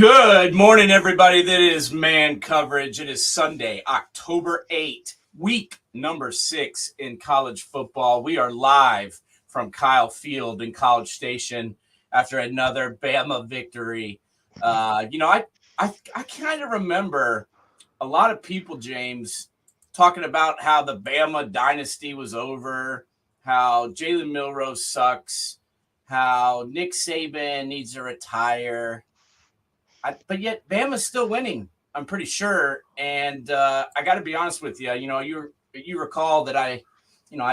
Good morning, everybody. That is Man Coverage. It is Sunday, October 8th, week number 6 in college football. We are live from Kyle Field in College Station after another Bama victory. I kind of remember a lot of people, James, talking about how the Bama dynasty was over, how Jalen Milroe sucks, how Nick Saban needs to retire. But yet Bama's still winning, I'm pretty sure. And I got to be honest with you. You recall that I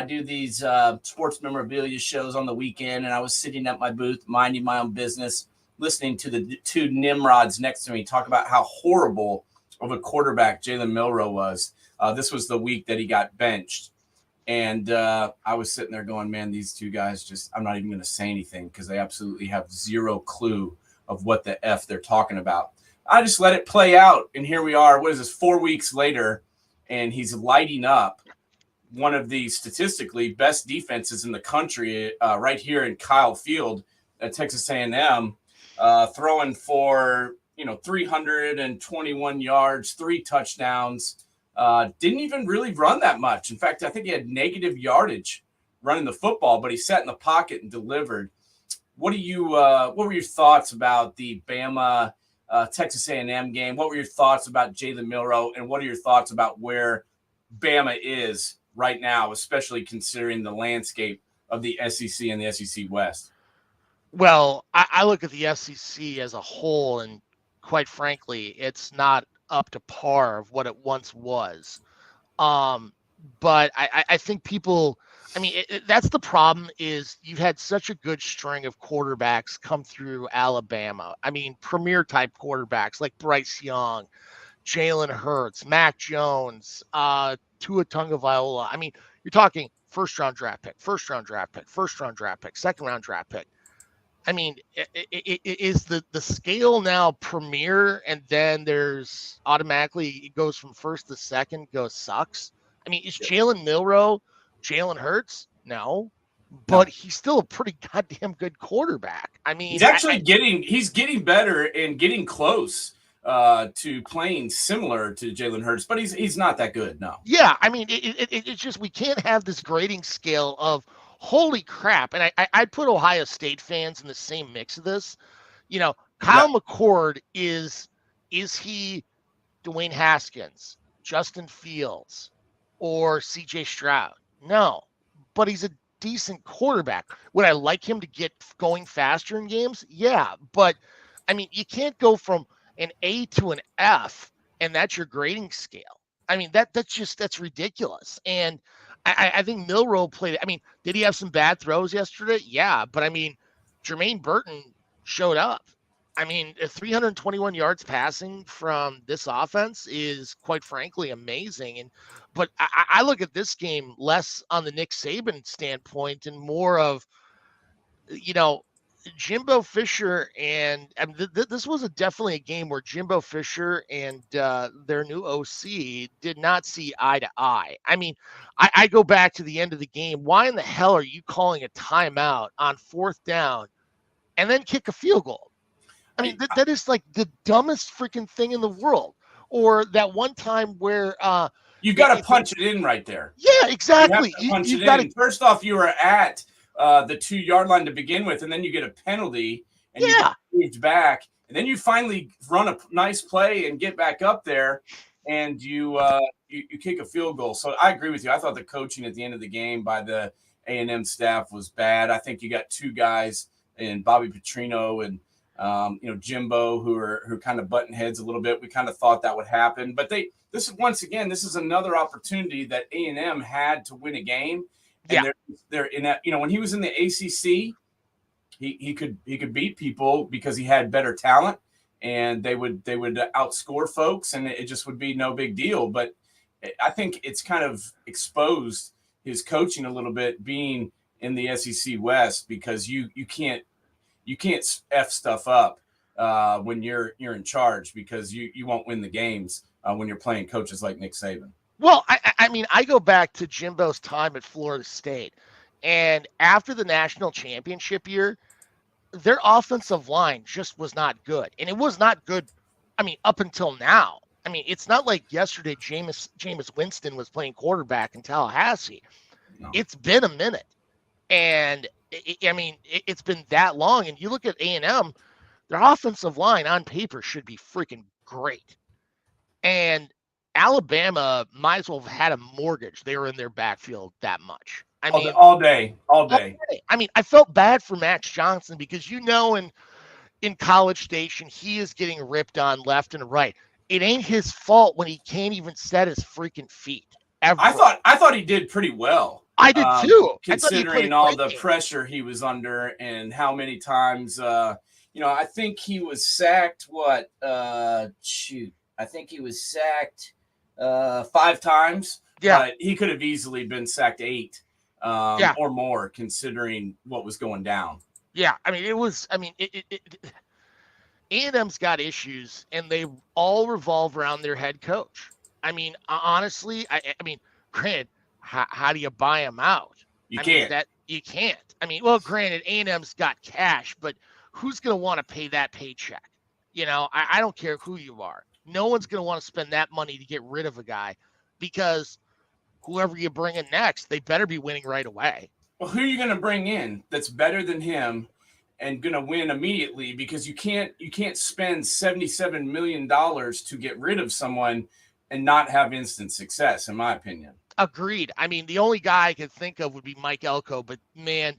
do these sports memorabilia shows on the weekend, and I was sitting at my booth, minding my own business, listening to the two Nimrods next to me talk about how horrible of a quarterback Jalen Milroe was. This was the week that he got benched. And I was sitting there going, man, these two guys I'm not even going to say anything because they absolutely have zero clue of what the F they're talking about. I just let it play out. And here we are. What is this, 4 weeks later? And he's lighting up one of the statistically best defenses in the country right here in Kyle Field at Texas A&M, throwing for, 321 yards, 3 touchdowns. Didn't even really run that much. In fact, I think he had negative yardage running the football, but he sat in the pocket and delivered. What were your thoughts about the Bama Texas A&M game? What were your thoughts about Jalen Milroe, and what are your thoughts about where Bama is right now, especially considering the landscape of the SEC and the SEC West? Well, I look at the SEC as a whole, and quite frankly, it's not up to par of what it once was. But I think people, that's the problem is you've had such a good string of quarterbacks come through Alabama. Premier type quarterbacks like Bryce Young, Jalen Hurts, Mac Jones, Tua Tagovailoa. You're talking first round draft pick, second round draft pick. Is the scale now premier, and then there's automatically it goes from first to second, sucks? Is Jalen Milroe Jalen Hurts? No, but he's still a pretty goddamn good quarterback. He's actually getting better and getting close to playing similar to Jalen Hurts, but he's not that good. No. Yeah, it's just we can't have this grading scale of holy crap. And I'd put Ohio State fans in the same mix of this. Kyle McCord is he Dwayne Haskins, Justin Fields, or CJ Stroud? No, but he's a decent quarterback. Would I like him to get going faster in games? Yeah, but you can't go from an A to an F and that's your grading scale. That's ridiculous. And I think Milroe played. Did he have some bad throws yesterday? Yeah, but Jermaine Burton showed up. 321 yards passing from this offense is quite frankly amazing. But I look at this game less on the Nick Saban standpoint and more of, Jimbo Fisher and this was definitely a game where Jimbo Fisher and their new OC did not see eye to eye. I go back to the end of the game. Why in the hell are you calling a timeout on 4th down and then kick a field goal? That is like the dumbest freaking thing in the world. Or that one time where you got to punch it in right there. Yeah, exactly. You got to. First off, you were at the 2-yard line to begin with, and then you get a penalty, and you get moved back, and then you finally run a nice play and get back up there, and you kick a field goal. So I agree with you. I thought the coaching at the end of the game by the A&M staff was bad. I think you got 2 guys in Bobby Petrino and Jimbo who are kind of butting heads a little bit. We kind of thought that would happen, but this is another opportunity that A&M had to win a game. And they're in that, when he was in the ACC, he could beat people because he had better talent, and they would outscore folks, and it just would be no big deal. But I think it's kind of exposed his coaching a little bit being in the SEC West, because you can't F stuff up when you're in charge, because you won't win the games when you're playing coaches like Nick Saban. Well, I go back to Jimbo's time at Florida State, and after the national championship year, their offensive line just was not good. And it was not good, I mean, up until now. I mean, it's not like yesterday Jameis Winston was playing quarterback in Tallahassee. No. It's been a minute. And I mean, it's been that long. And you look at A&M, their offensive line on paper should be freaking great. And Alabama might as well have had a mortgage. They were in their backfield that much. I mean, all day. I mean, I felt bad for Max Johnson because, you know, in College Station, he is getting ripped on left and right. It ain't his fault when he can't even set his freaking feet. Ever. I thought he did pretty well. I did too. Considering all the pressure he was under and how many times, I think he was sacked. I think he was sacked 5 times. Yeah. But he could have easily been sacked 8 or more, considering what was going down. Yeah. I mean, A&M's got issues, and they all revolve around their head coach. I mean, honestly, I mean, granted, how do you buy him out? You can't. You can't. I mean, well, granted, A&M's got cash, but who's going to want to pay that paycheck? You know, I don't care who you are. No one's going to want to spend that money to get rid of a guy, because whoever you bring in next, they better be winning right away. Well, who are you going to bring in that's better than him and going to win immediately? Because you can't spend $77 million to get rid of someone and not have instant success, in my opinion. Agreed. I mean, the only guy I could think of would be Mike Elko, but man,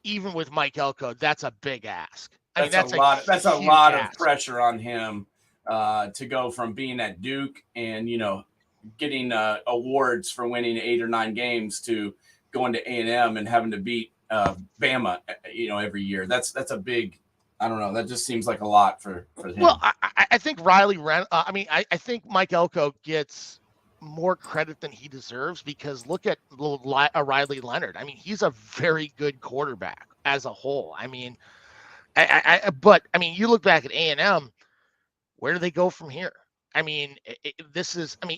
even with Mike Elko, that's a big ask. That's a lot of pressure on him to go from being at Duke and, getting awards for winning 8 or 9 games to going to A&M and having to beat Bama, every year. That's a big, I don't know. That just seems like a lot for him. Well, I think I think Mike Elko gets more credit than he deserves, because look at Riley Leonard. I mean, he's a very good quarterback as a whole. I mean, but you look back at A&M, where do they go from here? I mean,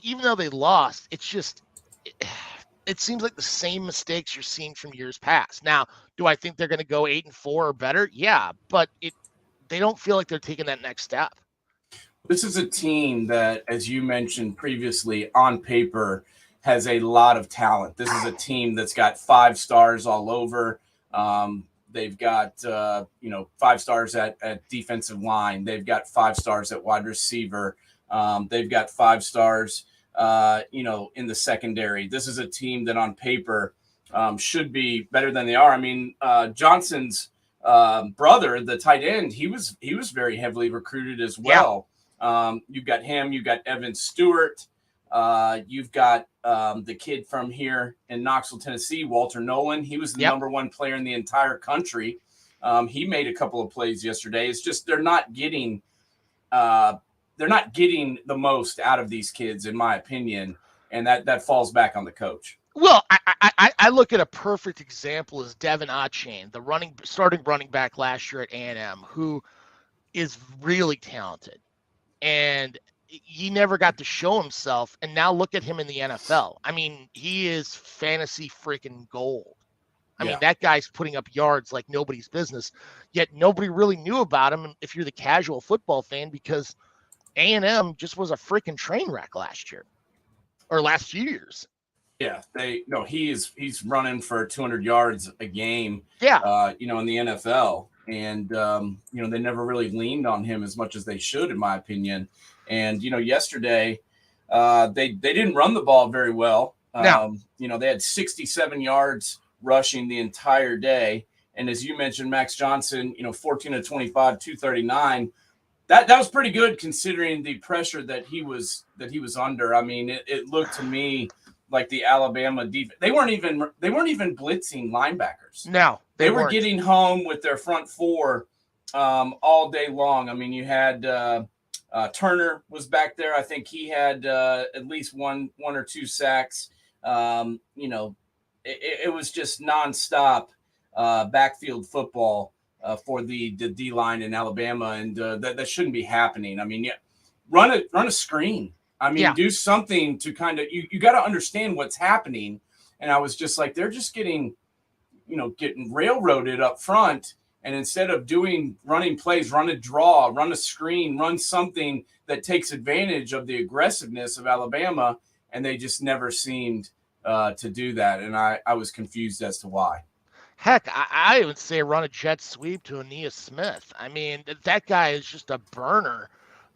even though they lost, it's just, it seems like the same mistakes you're seeing from years past. Now, do I think they're going to go 8-4 or better? Yeah, but they don't feel like they're taking that next step. This is a team that, as you mentioned previously, on paper has a lot of talent. This is a team that's got 5 stars all over. They've got, 5 stars at defensive line. They've got 5 stars at wide receiver. They've got 5 stars, in the secondary. This is a team that on paper should be better than they are. I mean, Johnson's brother, the tight end, he was very heavily recruited as well. Yeah. You've got him. You've got Evan Stewart. You've got the kid from here in Knoxville, Tennessee, Walter Nolan. He was the number 1 player in the entire country. He made a couple of plays yesterday. It's just they're not getting the most out of these kids, in my opinion, and that falls back on the coach. Well, I look at a perfect example as Devin Achane, the starting running back last year at A&M, who is really talented, and he never got to show himself. And now look at him in the NFL. I mean, he is fantasy freaking gold. I mean, that guy's putting up yards like nobody's business, yet nobody really knew about him if you're the casual football fan, because A&M just was a freaking train wreck last year or last few years. Yeah, he's running for 200 yards a game. Yeah. In the NFL, and they never really leaned on him as much as they should, in my opinion. And yesterday, they didn't run the ball very well. No. They had 67 yards rushing the entire day, and as you mentioned, Max Johnson, 14 of 25, 239. That was pretty good considering the pressure that he was under. I mean, it looked to me like the Alabama defense. They weren't even blitzing linebackers. No, they were getting home with their front 4 all day long. I mean, you had Turner was back there. I think he had at least one or 2 sacks. It was just nonstop backfield football for the D line in Alabama, and that shouldn't be happening. I mean, run a screen. I mean, do something to kind of you got to understand what's happening. And I was just like, they're just getting railroaded up front, And instead of doing running plays, run a draw, run a screen, run something that takes advantage of the aggressiveness of Alabama, and they just never seemed to do that. And I was confused as to why. Heck, I would say run a jet sweep to Aeneas Smith. I mean, that guy is just a burner.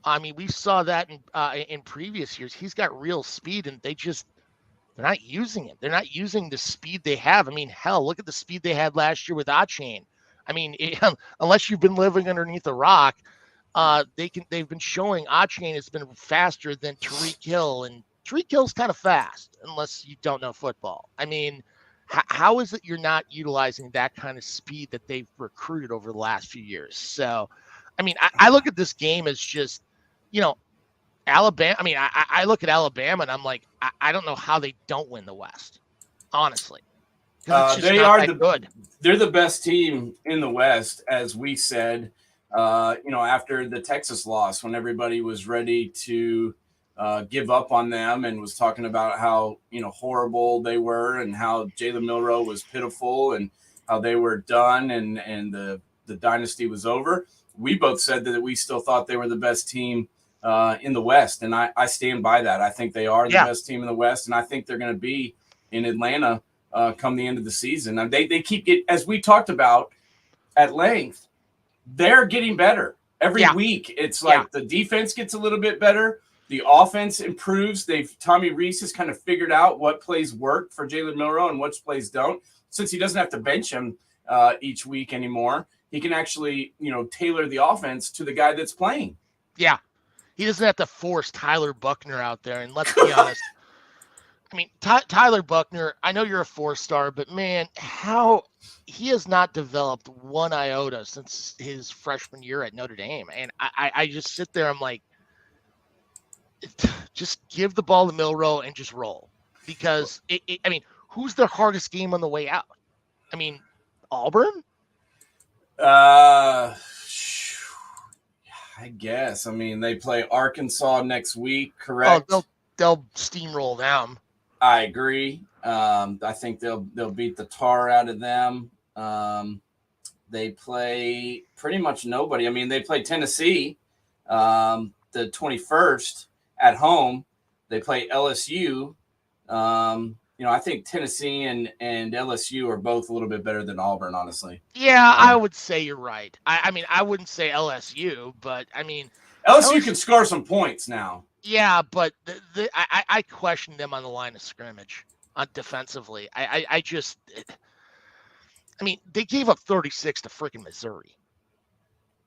I mean, we saw that in previous years. He's got real speed, and they're not using it. They're not using the speed they have. I mean, hell, look at the speed they had last year with Achane. I mean, unless you've been living underneath a rock, they've been showing Achane has been faster than Tyreek Hill, and Tyreek Hill's kind of fast, unless you don't know football. I mean, how is it you're not utilizing that kind of speed that they've recruited over the last few years? So, I mean, I look at this game as just, Alabama. I mean, I look at Alabama and I'm like, I don't know how they don't win the West, honestly. They are good. They're the best team in the West, as we said. After the Texas loss, when everybody was ready to give up on them and was talking about how horrible they were and how Jalen Milroe was pitiful and how they were done and the dynasty was over. We both said that we still thought they were the best team in the West, and I stand by that. I think they are the best team in the West, and I think they're going to be in Atlanta come the end of the season. Now, they keep getting, as we talked about at length, they're getting better every week. It's like the defense gets a little bit better. The offense improves. Tommy Rees has kind of figured out what plays work for Jalen Milroe and what plays don't. Since he doesn't have to bench him each week anymore, he can actually, tailor the offense to the guy that's playing. Yeah. He doesn't have to force Tyler Buckner out there. And let's be honest. I mean, Tyler Buckner, I know you're a 4-star, but man, how he has not developed one iota since his freshman year at Notre Dame. And I just sit there, I'm like, just give the ball to Milroe and just roll. Because, I mean, who's the hardest game on the way out? I mean, Auburn? I guess. I mean, they play Arkansas next week, correct? Oh, they'll steamroll them. I agree. I think they'll beat the tar out of them. They play pretty much nobody. I mean, they play Tennessee the 21st at home. They play LSU. I think Tennessee and LSU are both a little bit better than Auburn, honestly. Yeah, I would say you're right. I mean, I wouldn't say LSU, but I mean, LSU can score some points now. Yeah, but I question them on the line of scrimmage defensively. I mean, they gave up 36 to freaking Missouri.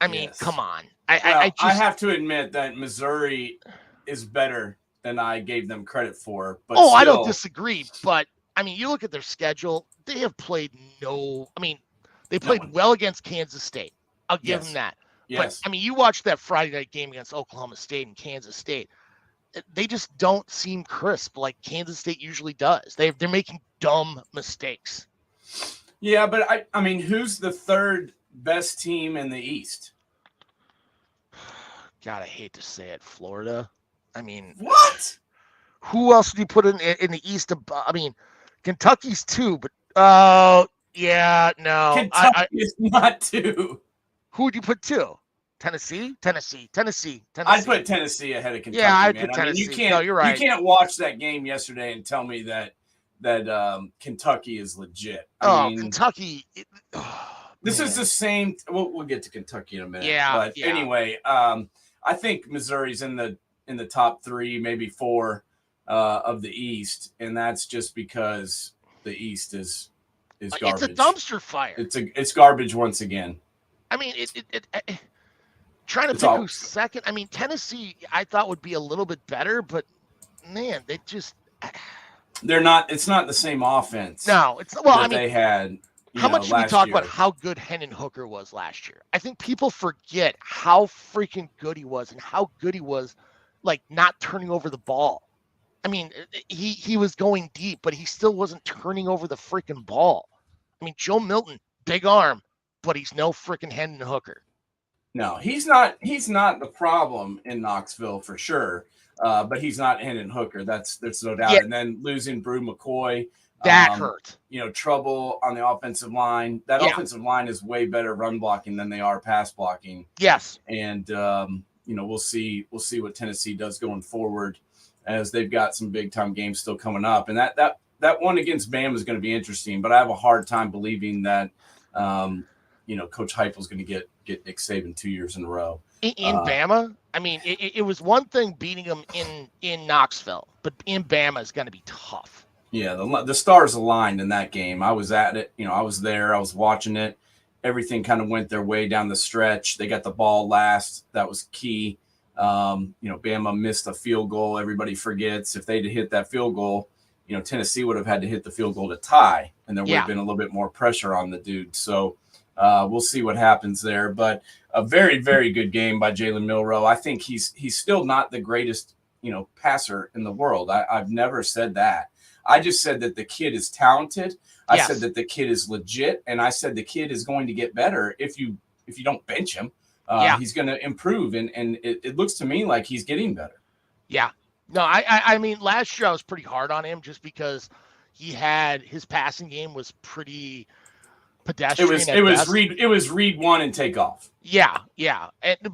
I mean, come on. I have to admit that Missouri is better than I gave them credit for. But I don't disagree. But I mean, you look at their schedule; they have played they played well against Kansas State. I'll give them that. Yes. But I mean, you watch that Friday night game against Oklahoma State and Kansas State. They just don't seem crisp like Kansas State usually does. They're making dumb mistakes. Yeah, but I mean, who's the third best team in the East? God, I hate to say it, Florida. I mean, what? Who else do you put in the East? I mean, Kentucky's 2, but no. Kentucky is not 2. Who would you put 2? Tennessee. I'd put Tennessee ahead of Kentucky. Yeah, I'd put Tennessee. You're right. You can't watch that game yesterday and tell me that Kentucky is legit. I mean, Kentucky. This is the same. We'll get to Kentucky in a minute. Yeah. But anyway, I think Missouri's in the top 3, maybe 4 of the East, and that's just because the East is garbage. It's a dumpster fire. It's garbage once again. I mean, trying to pick who's second. I mean, Tennessee, I thought would be a little bit better, but man, they just they're not. It's not the same offense. No, it's they had. How much do we talk about how good Hendon Hooker was last year? I think people forget how freaking good he was and how good he was, like not turning over the ball. I mean, he was going deep, but he still wasn't turning over the freaking ball. I mean, Joe Milton, big arm, but he's no freaking Hendon Hooker. No, he's not. He's not the problem in Knoxville for sure. But he's not Hendon Hooker. There's no doubt. Yeah, And then losing Brew McCoy, that hurt. trouble on the offensive line. That Yeah. offensive line is way better run blocking than they are pass blocking. Yes. And we'll see what Tennessee does going forward, as they've got some big time games still coming up. And that one against Bama is going to be interesting. But I have a hard time believing that Coach Heupel's going to get Nick Saban 2 years in a row. In Bama, I mean, it was one thing beating them in Knoxville, but in Bama is going to be tough. Yeah, the stars aligned in that game. I was at it. I was there. I was watching it. Everything kind of went their way down the stretch. They got the ball last. That was key. Bama missed a field goal. Everybody forgets. If they'd hit that field goal, Tennessee would have had to hit the field goal to tie, and there would have been a little bit more pressure on the dude. So we'll see what happens there. But a very, very good game by Jalen Milroe. I think he's still not the greatest, passer in the world. I've never said that. I just said that the kid is talented. I said that the kid is legit, and I said the kid is going to get better if you don't bench him. He's going to improve, and it looks to me like he's getting better. Yeah. No, I mean, last year I was pretty hard on him just because his passing game was pretty pedestrian. It was read one and take off. Yeah.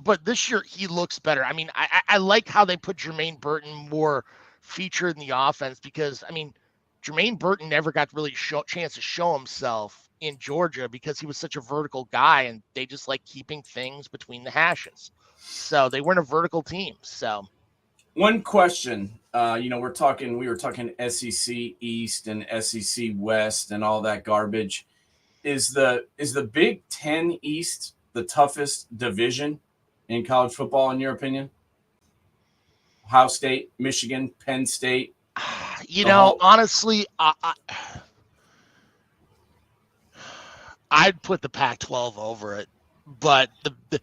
But this year he looks better. I mean, I like how they put Jermaine Burton more featured in the offense, because I mean, Jermaine Burton never got really chance to show himself in Georgia because he was such a vertical guy, and they just like keeping things between the hashes. So they weren't a vertical team. So one question, we were talking SEC East and SEC West and all that garbage. Is the Big Ten East the toughest division in college football, in your opinion? Ohio State, Michigan, Penn State. Honestly, I'd put the Pac-12 over it. But the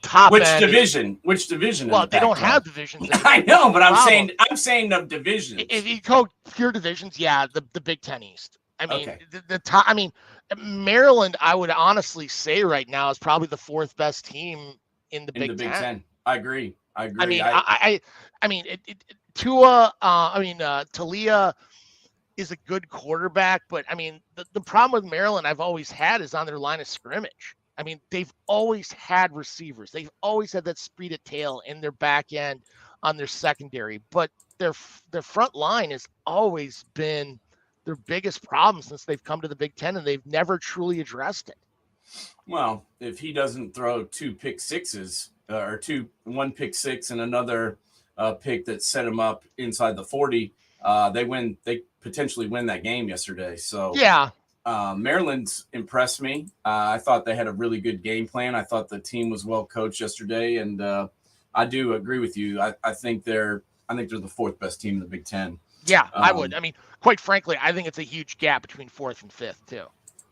top Which end division? Well, they don't have divisions. I know, but I'm saying of divisions. If you go pure divisions, the Big Ten East. I mean, the top. I mean, Maryland, I would honestly say right now is probably the fourth best team in the Big Ten. I agree. I mean, Tua. Talia is a good quarterback, but I mean, the problem with Maryland I've always had is on their line of scrimmage. I mean, they've always had receivers. They've always had that speed of tail in their back end on their secondary, but their front line has always been their biggest problem since they've come to the Big Ten, and they've never truly addressed it. Well, if he doesn't throw two pick sixes or one pick six and another pick that set him up inside the 40, they potentially win that game yesterday. So yeah. Maryland's impressed me. I thought they had a really good game plan. I thought the team was well coached yesterday, and I do agree with you. I think they're the fourth best team in the Big Ten. Yeah, I would. I mean, quite frankly, I think it's a huge gap between fourth and fifth too.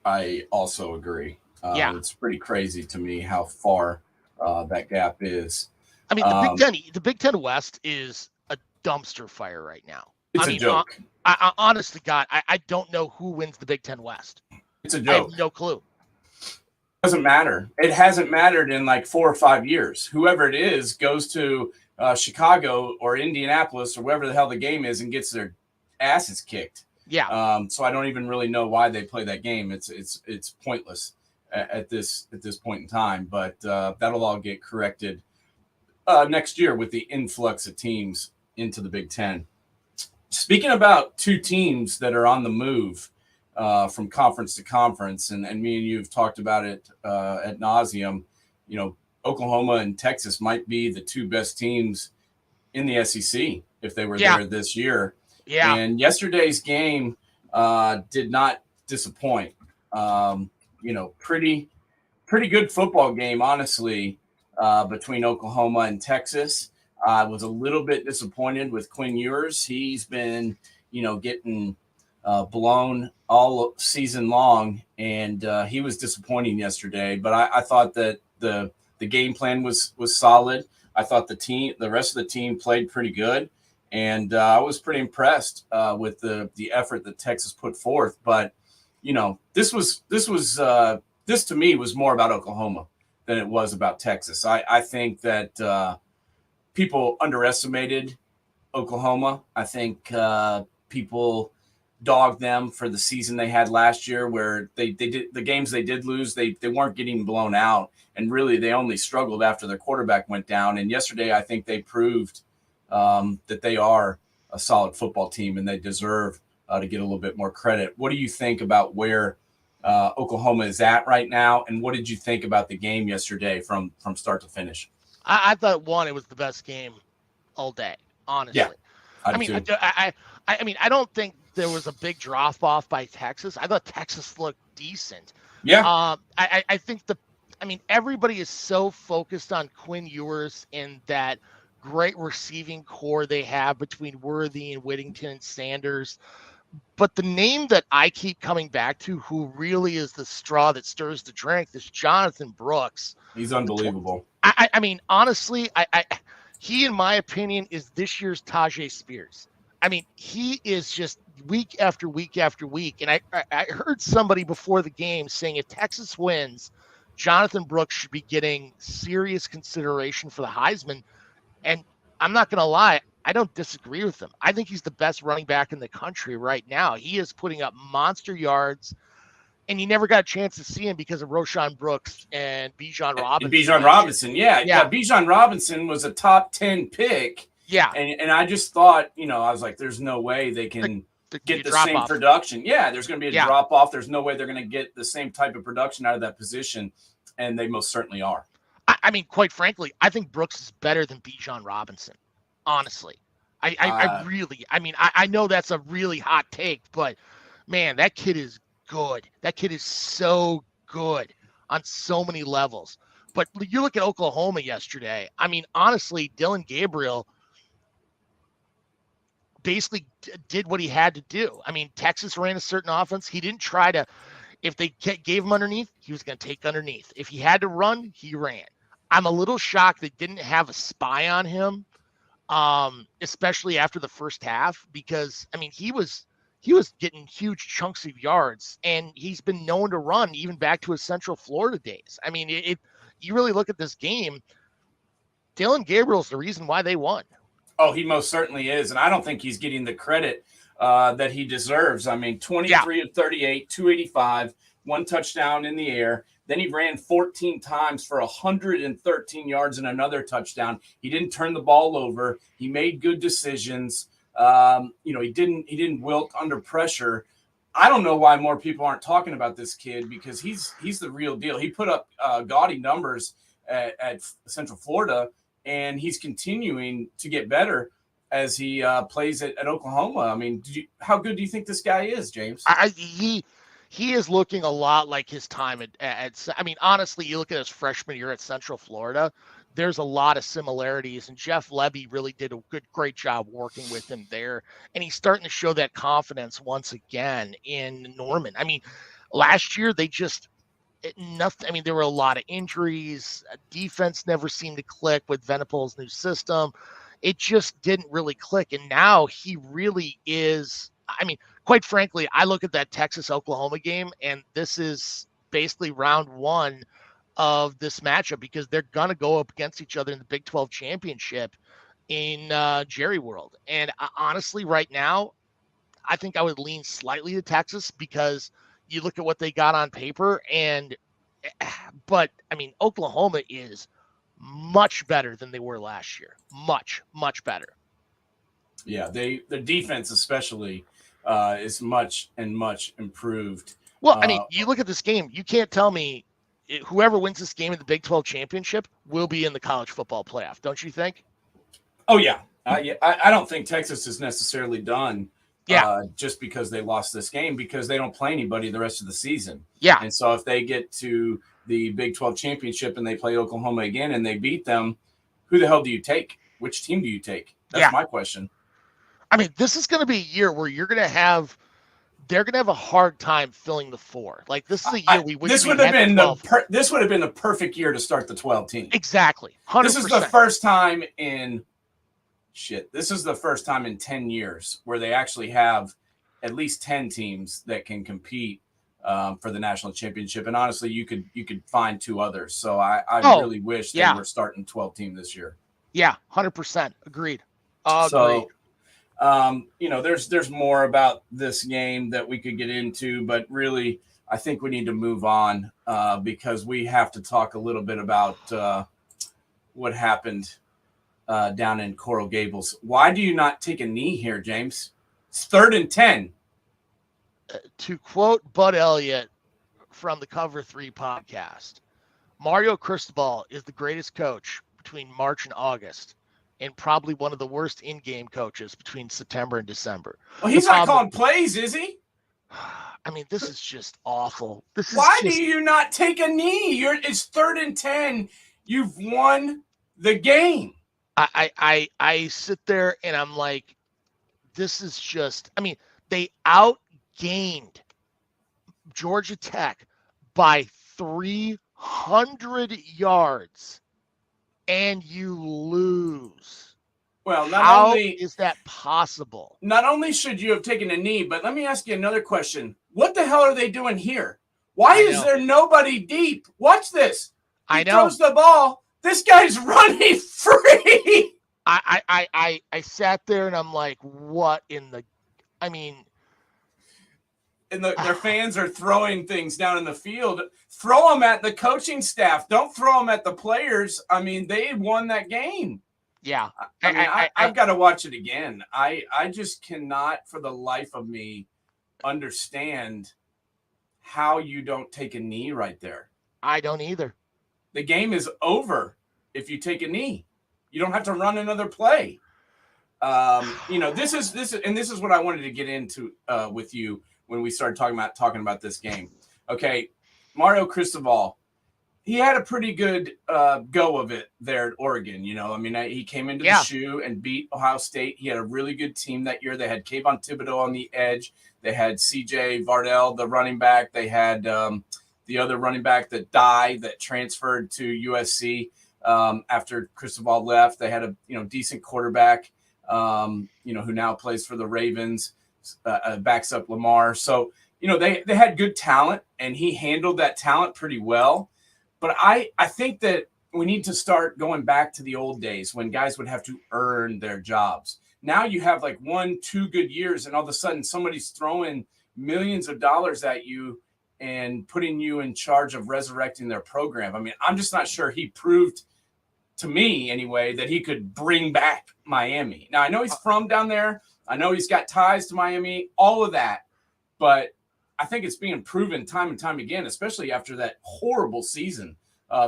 I also agree. It's pretty crazy to me how far that gap is. I mean, the Big Ten West is a dumpster fire right now. It's a joke. I honest to God, I don't know who wins the Big Ten West. It's a joke. I have no clue. Doesn't matter. It hasn't mattered in like 4 or 5 years. Whoever it is goes to Chicago or Indianapolis or wherever the hell the game is and gets their asses kicked. Yeah. So I don't even really know why they play that game. It's pointless at this point in time. But that'll all get corrected next year with the influx of teams into the Big Ten. Speaking about two teams that are on the move from conference to conference, and me and you have talked about it ad nauseum, Oklahoma and Texas might be the two best teams in the SEC if they were there this year. Yeah. And yesterday's game did not disappoint. Pretty good football game, honestly, between Oklahoma and Texas. I was a little bit disappointed with Quinn Ewers. He's been, getting blown all season long, and he was disappointing yesterday. But I thought that the game plan was solid. I thought the rest of the team played pretty good, and I was pretty impressed with the effort that Texas put forth. But this to me was more about Oklahoma. than it was about Texas. I think that people underestimated Oklahoma. I think people dogged them for the season they had last year, where they did the games they did lose. They weren't getting blown out, and really they only struggled after their quarterback went down. And yesterday, I think they proved that they are a solid football team and they deserve to get a little bit more credit. What do you think about where Oklahoma is at right now, and what did you think about the game yesterday from start to finish? I thought it was the best game all day, honestly. Yeah, I mean, I don't think there was a big drop off by Texas. I thought Texas looked decent. Yeah. I think everybody is so focused on Quinn Ewers and that great receiving core they have between Worthy and Whittington and Sanders. But the name that I keep coming back to, who really is the straw that stirs the drink, is Jonathan Brooks. He's unbelievable. I mean, honestly, he, in my opinion, is this year's Tajay Spears. I mean, he is just week after week after week. And I heard somebody before the game saying if Texas wins, Jonathan Brooks should be getting serious consideration for the Heisman. And I'm not going to lie, I don't disagree with him. I think he's the best running back in the country right now. He is putting up monster yards, and you never got a chance to see him because of Roshan Brooks and Bijan Robinson. Bijan Robinson, yeah. Bijan Robinson was a top 10 pick. Yeah. And I just thought, I was like, there's no way they can get the same production. Yeah, there's going to be a drop off. There's no way they're going to get the same type of production out of that position, and they most certainly are. I mean, quite frankly, I think Brooks is better than Bijan Robinson. Honestly, I know that's a really hot take, but man, that kid is good. That kid is so good on so many levels. But you look at Oklahoma yesterday. I mean, honestly, Dillon Gabriel basically did what he had to do. I mean, Texas ran a certain offense. He didn't try to, if they gave him underneath, he was going to take underneath. If he had to run, he ran. I'm a little shocked they didn't have a spy on him. Especially after the first half, because I mean he was getting huge chunks of yards, and he's been known to run even back to his Central Florida days. I mean, you really look at this game, Dillon Gabriel's the reason why they won. Oh, he most certainly is, and I don't think he's getting the credit that he deserves. I mean, 23 of 38, 285, one touchdown in the air. Then he ran 14 times for 113 yards and another touchdown. He didn't turn the ball over. He made good decisions. He didn't wilt under pressure. I don't know why more people aren't talking about this kid, because he's the real deal. He put up gaudy numbers at Central Florida, and he's continuing to get better as he plays at Oklahoma. I mean, how good do you think this guy is, James? He is looking a lot like his time at I mean, honestly, you look at his freshman year at Central Florida, there's a lot of similarities, and Jeff Lebby really did a great job working with him there. And he's starting to show that confidence once again in Norman. I mean, last year nothing. I mean, there were a lot of injuries. Defense never seemed to click with Venapol's new system. It just didn't really click. And now he really is. I mean, quite frankly, I look at that Texas-Oklahoma game, and this is basically round one of this matchup, because they're going to go up against each other in the Big 12 championship in Jerry World. And honestly, right now, I think I would lean slightly to Texas, because you look at what they got on paper, but I mean, Oklahoma is much better than they were last year. Much, much better. Yeah, the defense especially is much improved. Well, I mean, you look at this game, you can't tell me whoever wins this game in the Big 12 championship will be in the college football playoff, don't you think? Oh, yeah. I don't think Texas is necessarily done just because they lost this game, because they don't play anybody the rest of the season. Yeah. And so if they get to the Big 12 championship and they play Oklahoma again and they beat them, who the hell do you take? Which team do you take? That's my question. I mean, this is going to be a year where they're going to have a hard time filling the four. Like, this is a year we wish this would have been the perfect year to start the 12 team. Exactly. 100%. This is the first time in 10 years where they actually have at least 10 teams that can compete for the national championship. And honestly, you could find 2 others. So I really wish they were starting 12 team this year. Yeah, 100% agreed. So, there's more about this game that we could get into, but really, I think we need to move on because we have to talk a little bit about what happened down in Coral Gables. Why do you not take a knee here, James? It's 3rd and 10. To quote Bud Elliott from the Cover 3 podcast, Mario Cristobal is the greatest coach between March and August, and probably one of the worst in-game coaches between September and December. Well, he's not calling plays, is he? I mean, this is just awful. Why do you not take a knee? It's 3rd and 10. You've won the game. I sit there and I'm like, this is just, I mean, they outgained Georgia Tech by 300 yards and you lose. Well, how is that possible? Not only should you have taken a knee, but let me ask you another question. What the hell are they doing here? Why is there nobody deep? Watch this. He throws the ball. This guy's running free. I sat there and I'm like, what in the, I mean. And their fans are throwing things down in the field. Throw them at the coaching staff. Don't throw them at the players. I mean, they won that game. Yeah. I've got to watch it again. I just cannot for the life of me understand how you don't take a knee right there. I don't either. The game is over if you take a knee. You don't have to run another play. This is what I wanted to get into with you when we started talking about this game. Okay, Mario Cristobal, he had a pretty good go of it there at Oregon. He came into the shoe and beat Ohio State. He had a really good team that year. They had Kayvon Thibodeau on the edge. They had CJ Vardell, the running back. They had the other running back that transferred to USC after Cristobal left. They had a decent quarterback, who now plays for the Ravens, backs up Lamar. So they had good talent, and he handled that talent pretty well. But I think that we need to start going back to the old days when guys would have to earn their jobs. Now you have like 1-2 good years, and all of a sudden somebody's throwing millions of dollars at you and putting you in charge of resurrecting their program. I mean, I'm just not sure he proved to me anyway that he could bring back Miami. Now, I know he's from down there. I know he's got ties to Miami, all of that. But I think it's being proven time and time again, especially after that horrible season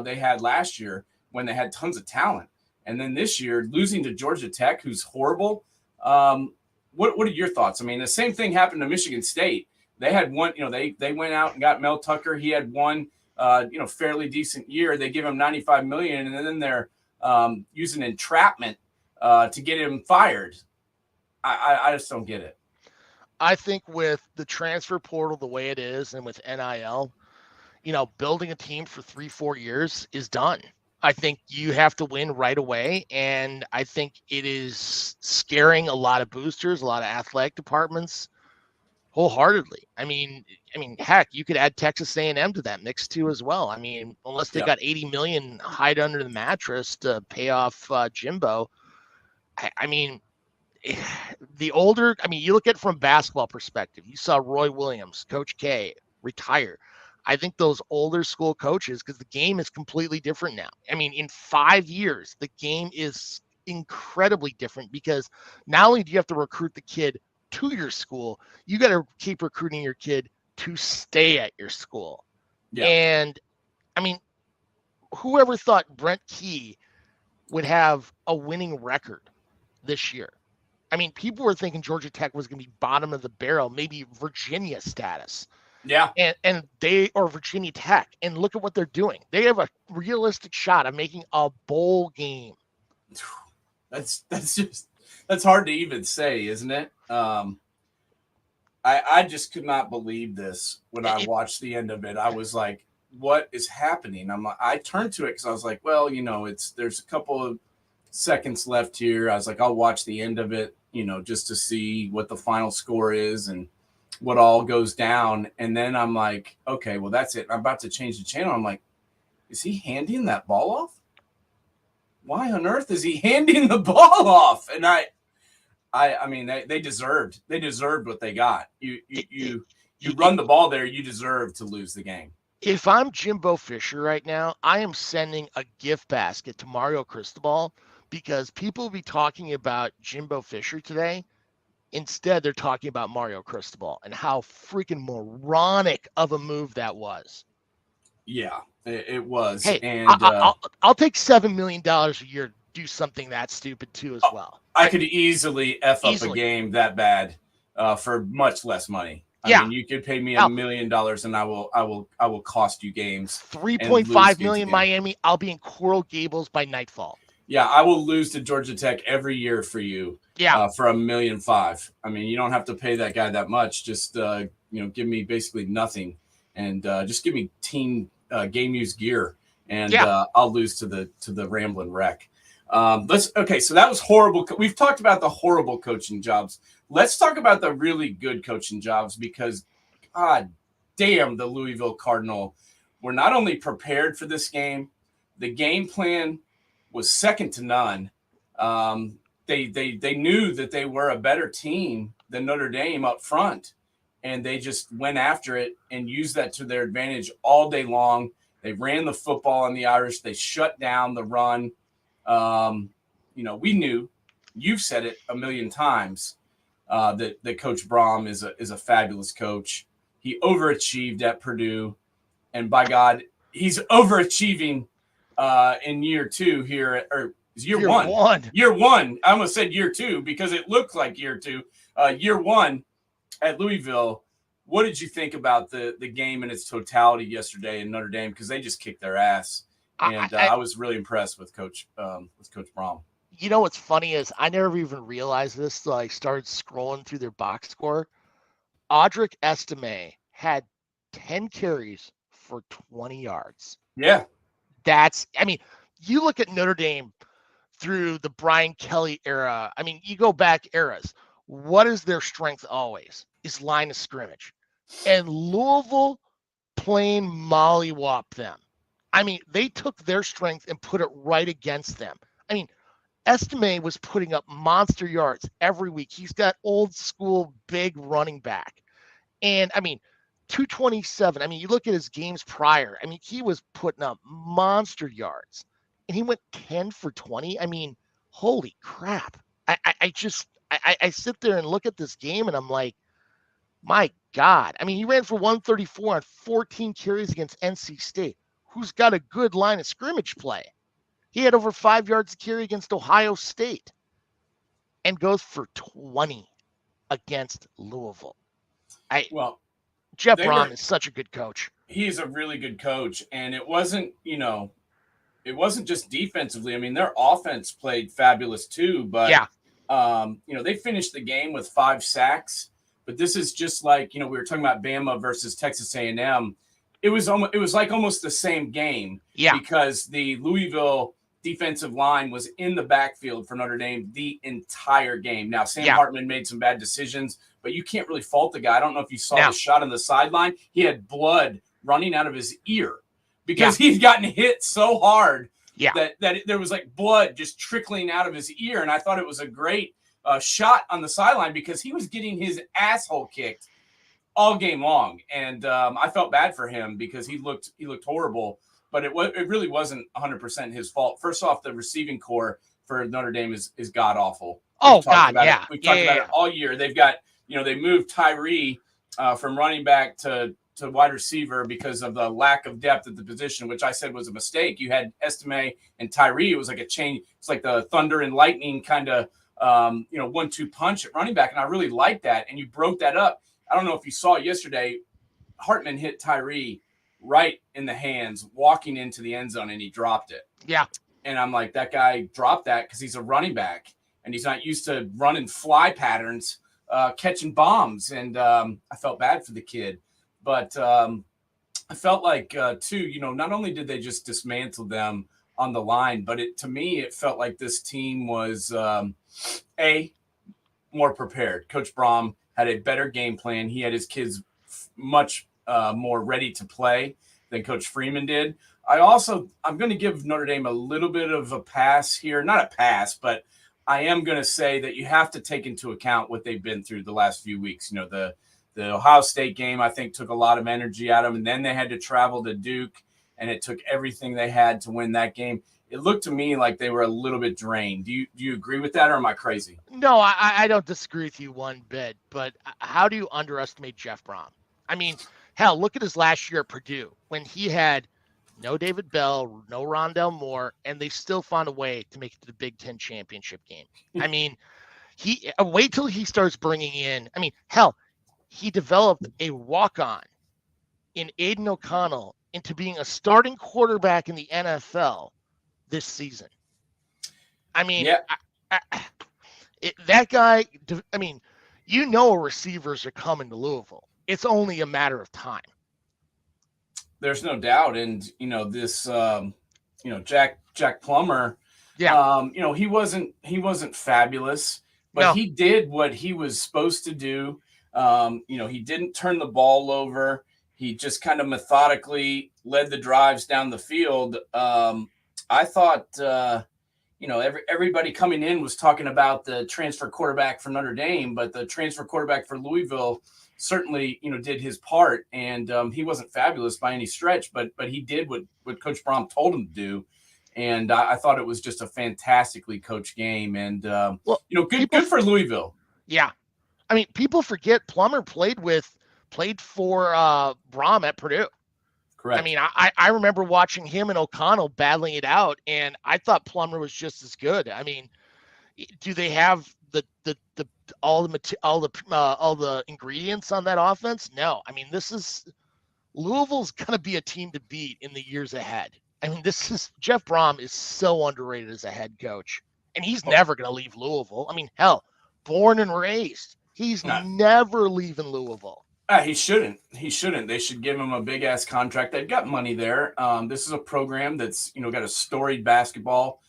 they had last year when they had tons of talent. And then this year, losing to Georgia Tech, who's horrible. What are your thoughts? I mean, the same thing happened to Michigan State. They had one, they went out and got Mel Tucker. He had one, fairly decent year. They give him $95 million, and then they're using entrapment to get him fired. I just don't get it. I think with the transfer portal the way it is and with NIL, building a team for 3-4 years is done. I think you have to win right away. And I think it is scaring a lot of boosters, a lot of athletic departments wholeheartedly. I mean, heck, you could add Texas A&M to that mix too as well. I mean, unless they got $80 million hide under the mattress to pay off Jimbo. I mean, the older, you look at it from basketball perspective. You saw Roy Williams, Coach K, retire. I think those older school coaches, because the game is completely different now. I mean, in 5 years, the game is incredibly different because not only do you have to recruit the kid to your school, you got to keep recruiting your kid to stay at your school. Yeah. And whoever thought Brent Key would have a winning record this year? People were thinking Georgia Tech was going to be bottom of the barrel, maybe Virginia status. Yeah. And they are Virginia Tech. And look at what they're doing. They have a realistic shot of making a bowl game. That's hard to even say, isn't it? I just could not believe this when I watched the end of it. I was like, what is happening? I turned to it because I was like, well, there's a couple of seconds left here. I was like, I'll watch the end of it, just to see what the final score is. And what all goes down. And then I'm like, okay, well, that's it. I'm about to change the channel. I'm like, is he handing that ball off? Why on earth is he handing the ball off? And I mean, they deserved what they got. You run the ball there, you deserve to lose the game. If I'm Jimbo Fisher right now, I am sending a gift basket to Mario Cristobal, because people will be talking about Jimbo Fisher today. Instead, they're talking about Mario Cristobal and how freaking moronic of a move that was. Yeah, it was. Hey, and I'll take $7 million a year to do something that stupid too as well. I could easily F up a game that bad for much less money. I mean, you could pay me $1 million and I will cost you games. 3.5 million Miami. I'll be in Coral Gables by nightfall. Yeah, I will lose to Georgia Tech every year for you. Yeah, for $1.5 million. I mean, you don't have to pay that guy that much. Just give me basically nothing, and just give me team game use gear, and I'll lose to the Ramblin' Wreck. Okay, so that was horrible. We've talked about the horrible coaching jobs. Let's talk about the really good coaching jobs, because God damn, the Louisville Cardinal were not only prepared for this game, the game plan was second to none. They knew that they were a better team than Notre Dame up front, and they just went after it and used that to their advantage all day long. They ran the football on the Irish. They shut down the run. We knew, you've said it a million times, that Coach Brom is a fabulous coach. He overachieved at Purdue, and by God, he's overachieving in year two here, or year one. Year one. I almost said year two because it looked like year two. Year one at Louisville. What did you think about the game in its totality yesterday in Notre Dame? Because they just kicked their ass, and I was really impressed with Coach Brom. You know what's funny is I never even realized this till I started scrolling through their box score. Audric Estime had 10 carries for 20 yards. Yeah. You look at Notre Dame through the Brian Kelly era. I mean, you go back eras. What is their strength always? Is line of scrimmage. And Louisville plain mollywhopped them. I mean, they took their strength and put it right against them. I mean, Estime was putting up monster yards every week. He's got old school big running back. And I mean, 227. I memean, you look at his games prior. I mean, he was putting up monster yards. And he went 10 for 20. I mean, holy crap. I sit there and look at this game and I'm like, my God. I mean, he ran for 134 on 14 carries against NC State, who's got a good line of scrimmage play. He had over 5 yards to carry against Ohio State and goes for 20 against Louisville. Jeff Brom is such a good coach. He's a really good coach. And it wasn't just defensively. I mean, their offense played fabulous too, but they finished the game with 5 sacks, but this is just like, we were talking about Bama versus Texas A&M. It was like almost the same game because the Louisville defensive line was in the backfield for Notre Dame the entire game. Now, Sam Hartman made some bad decisions, but you can't really fault the guy. I don't know if you saw the shot on the sideline. He had blood running out of his ear because he'd gotten hit so hard that there was like blood just trickling out of his ear. And I thought it was a great shot on the sideline because he was getting his asshole kicked all game long. And I felt bad for him because he looked horrible, but it really wasn't 100% his fault. First off, the receiving core for Notre Dame is god awful. Oh God, yeah. We've talked about it all year. They've got, they moved Tyree from running back to wide receiver because of the lack of depth at the position, which I said was a mistake. You had Estime and Tyree. It was like a chain. It's like the thunder and lightning kind of, 1-2 punch at running back. And I really liked that. And you broke that up. I don't know if you saw it yesterday. Hartman hit Tyree right in the hands walking into the end zone and he dropped it. Yeah. And I'm like, that guy dropped that because he's a running back and he's not used to running fly patterns, catching bombs. And I felt bad for the kid. But I felt like, too, not only did they just dismantle them on the line, but to me, it felt like this team was, more prepared. Coach Brom had a better game plan. He had his kids much more ready to play than Coach Freeman did. I'm going to give Notre Dame a little bit of a pass here. Not a pass, but I am going to say that you have to take into account what they've been through the last few weeks. The Ohio State game, I think, took a lot of energy out of them. And then they had to travel to Duke, and it took everything they had to win that game. It looked to me like they were a little bit drained. Do you agree with that, or am I crazy? No, I don't disagree with you one bit. But how do you underestimate Jeff Brom? I mean, hell, look at his last year at Purdue when he had no David Bell, no Rondell Moore, and they still found a way to make it to the Big Ten championship game. I mean, wait till he starts bringing in. I mean, hell, he developed a walk-on in Aiden O'Connell into being a starting quarterback in the NFL this season. I mean, yeah. That guy. I mean, receivers are coming to Louisville. It's only a matter of time. There's no doubt. And, this, Jack Plummer, yeah. He wasn't fabulous, but he did what he was supposed to do. He didn't turn the ball over. He just kind of methodically led the drives down the field. I thought, everybody coming in was talking about the transfer quarterback for Notre Dame, but the transfer quarterback for Louisville certainly, did his part, and he wasn't fabulous by any stretch, but he did what Coach Brom told him to do, and I thought it was just a fantastically coached game, and good for Louisville. Yeah, I mean, people forget Plummer played for Brom at Purdue. Correct. I mean, I remember watching him and O'Connell battling it out, and I thought Plummer was just as good. I mean, do they have all the ingredients on that offense? No. I mean, Louisville's going to be a team to beat in the years ahead. I mean, Jeff Brom is so underrated as a head coach, and he's never going to leave Louisville. I mean, hell, born and raised, he's never leaving Louisville. He shouldn't. They should give him a big ass contract. They've got money there. This is a program that's got a storied basketball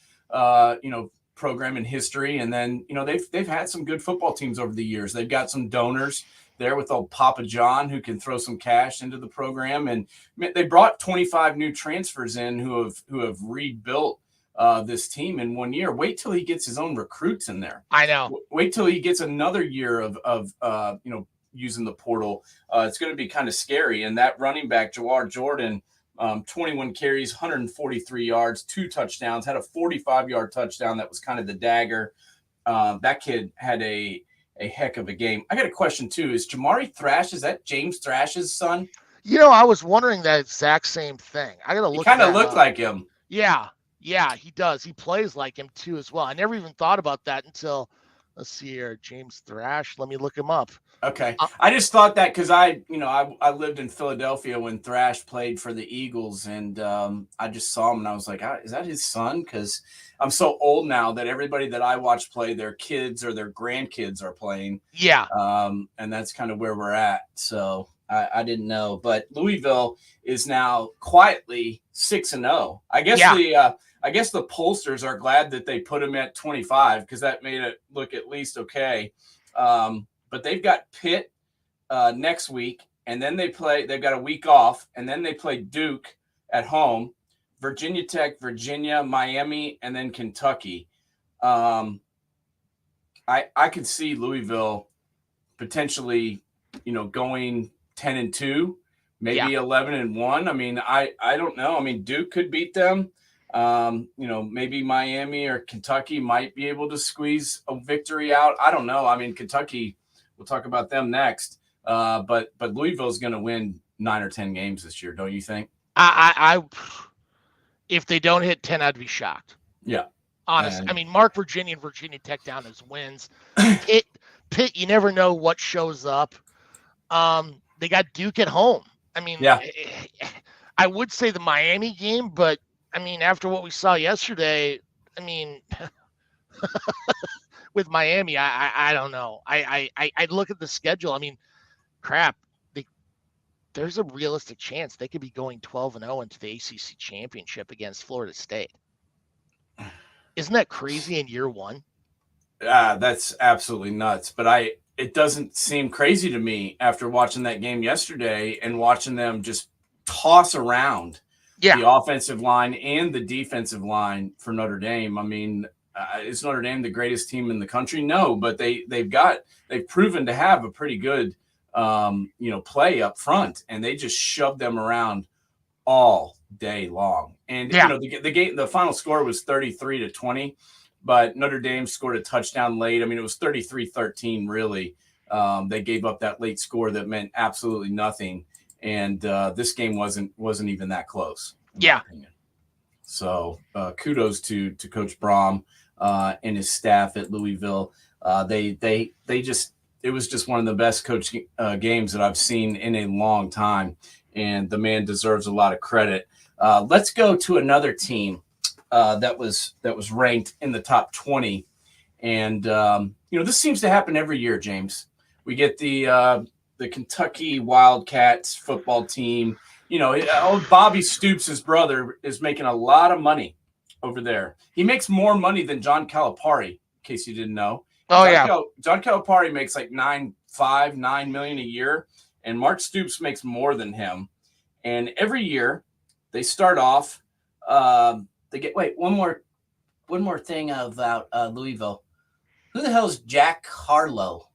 program in history, and then they've had some good football teams over the years. They've got some donors there with old Papa John who can throw some cash into the program, and they brought 25 new transfers in who have rebuilt this team in 1 year. Wait till he gets his own recruits in there. I know. Wait till he gets another year of using the portal. It's going to be kind of scary. And that running back, Jawar Jordan, 21 carries, 143 yards, 2 touchdowns, had a 45-yard touchdown that was kind of the dagger. That kid had a heck of a game. I got a question, too. Is Jamari Thrash, is that James Thrash's son? I was wondering that exact same thing. I got to look. He kind of looked like him. Yeah, he does. He plays like him, too, as well. I never even thought about that until, let's see here, James Thrash. Let me look him up. Okay. I just thought that because I lived in Philadelphia when Thrash played for the Eagles, and I just saw him and I was like, is that his son? Because I'm so old now that everybody that I watch play, their kids or their grandkids are playing. Yeah. And that's kind of where we're at. So I didn't know. But Louisville is now quietly 6-0. I guess the pollsters are glad that they put him at 25 because that made it look at least okay. But they've got Pitt next week, and then they've got a week off, and then they play Duke at home, Virginia Tech, Virginia, Miami, and then Kentucky. I could see Louisville potentially, going 10-2, maybe 11-1. I mean, I don't know. I mean, Duke could beat them. Maybe Miami or Kentucky might be able to squeeze a victory out. I don't know. I mean, Kentucky, we'll talk about them next. But Louisville's going to win 9 or 10 games this year, don't you think? I if they don't hit 10, I'd be shocked. Yeah. Honestly. I mean, mark Virginia and Virginia Tech down as wins. Pitt, you never know what shows up. They got Duke at home. I mean, I would say the Miami game, but I mean, after what we saw yesterday, I mean, with Miami, I don't know. I look at the schedule. I mean, crap. There's a realistic chance they could be going 12-0 into the ACC championship against Florida State. Isn't that crazy in year one? That's absolutely nuts. But it doesn't seem crazy to me after watching that game yesterday and watching them just toss around the offensive line and the defensive line for Notre Dame. I mean, is Notre Dame the greatest team in the country? No, but they've proven to have a pretty good play up front, and they just shoved them around all day long. And the final score was 33-20, but Notre Dame scored a touchdown late. I mean, it was 33-13 really. They gave up that late score that meant absolutely nothing, and this game wasn't even that close. Yeah. So kudos to Coach Brom and his staff at Louisville. It was just one of the best coach games that I've seen in a long time, and the man deserves a lot of credit. Let's go to another team that was ranked in the top 20, and this seems to happen every year, James. We get the Kentucky Wildcats football team. Bobby Stoops, his brother, is making a lot of money over there. He makes more money than John Calipari, in case you didn't know. John Calipari makes like $9 million a year, and Mark Stoops makes more than him. And every year they start off. They get one more thing about Louisville. Who the hell is Jack Harlow?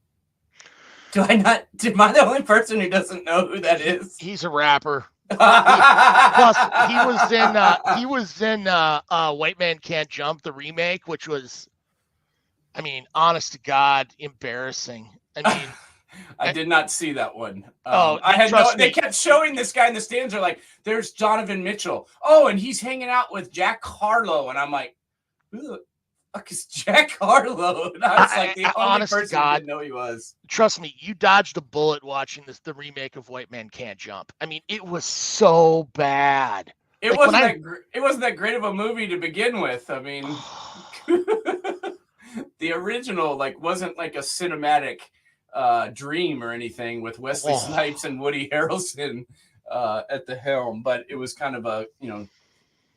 Am I the only person who doesn't know who that is? He's a rapper. Plus, he was in White Man Can't Jump, the remake, which was, I mean, honest to God, embarrassing. I mean, I did not see that one. They kept showing this guy in the stands. They're like, "There's Donovan Mitchell. Oh, and he's hanging out with Jack Harlow." And I'm like, "Who the fuck is Jack Harlow?" And I was like, the only person who didn't know he was. Trust me, you dodged a bullet watching the remake of White Man Can't Jump. I mean, it was so bad. It wasn't that great of a movie to begin with. I mean, the original wasn't like a cinematic dream or anything with Wesley Snipes and Woody Harrelson at the helm, but it was kind of a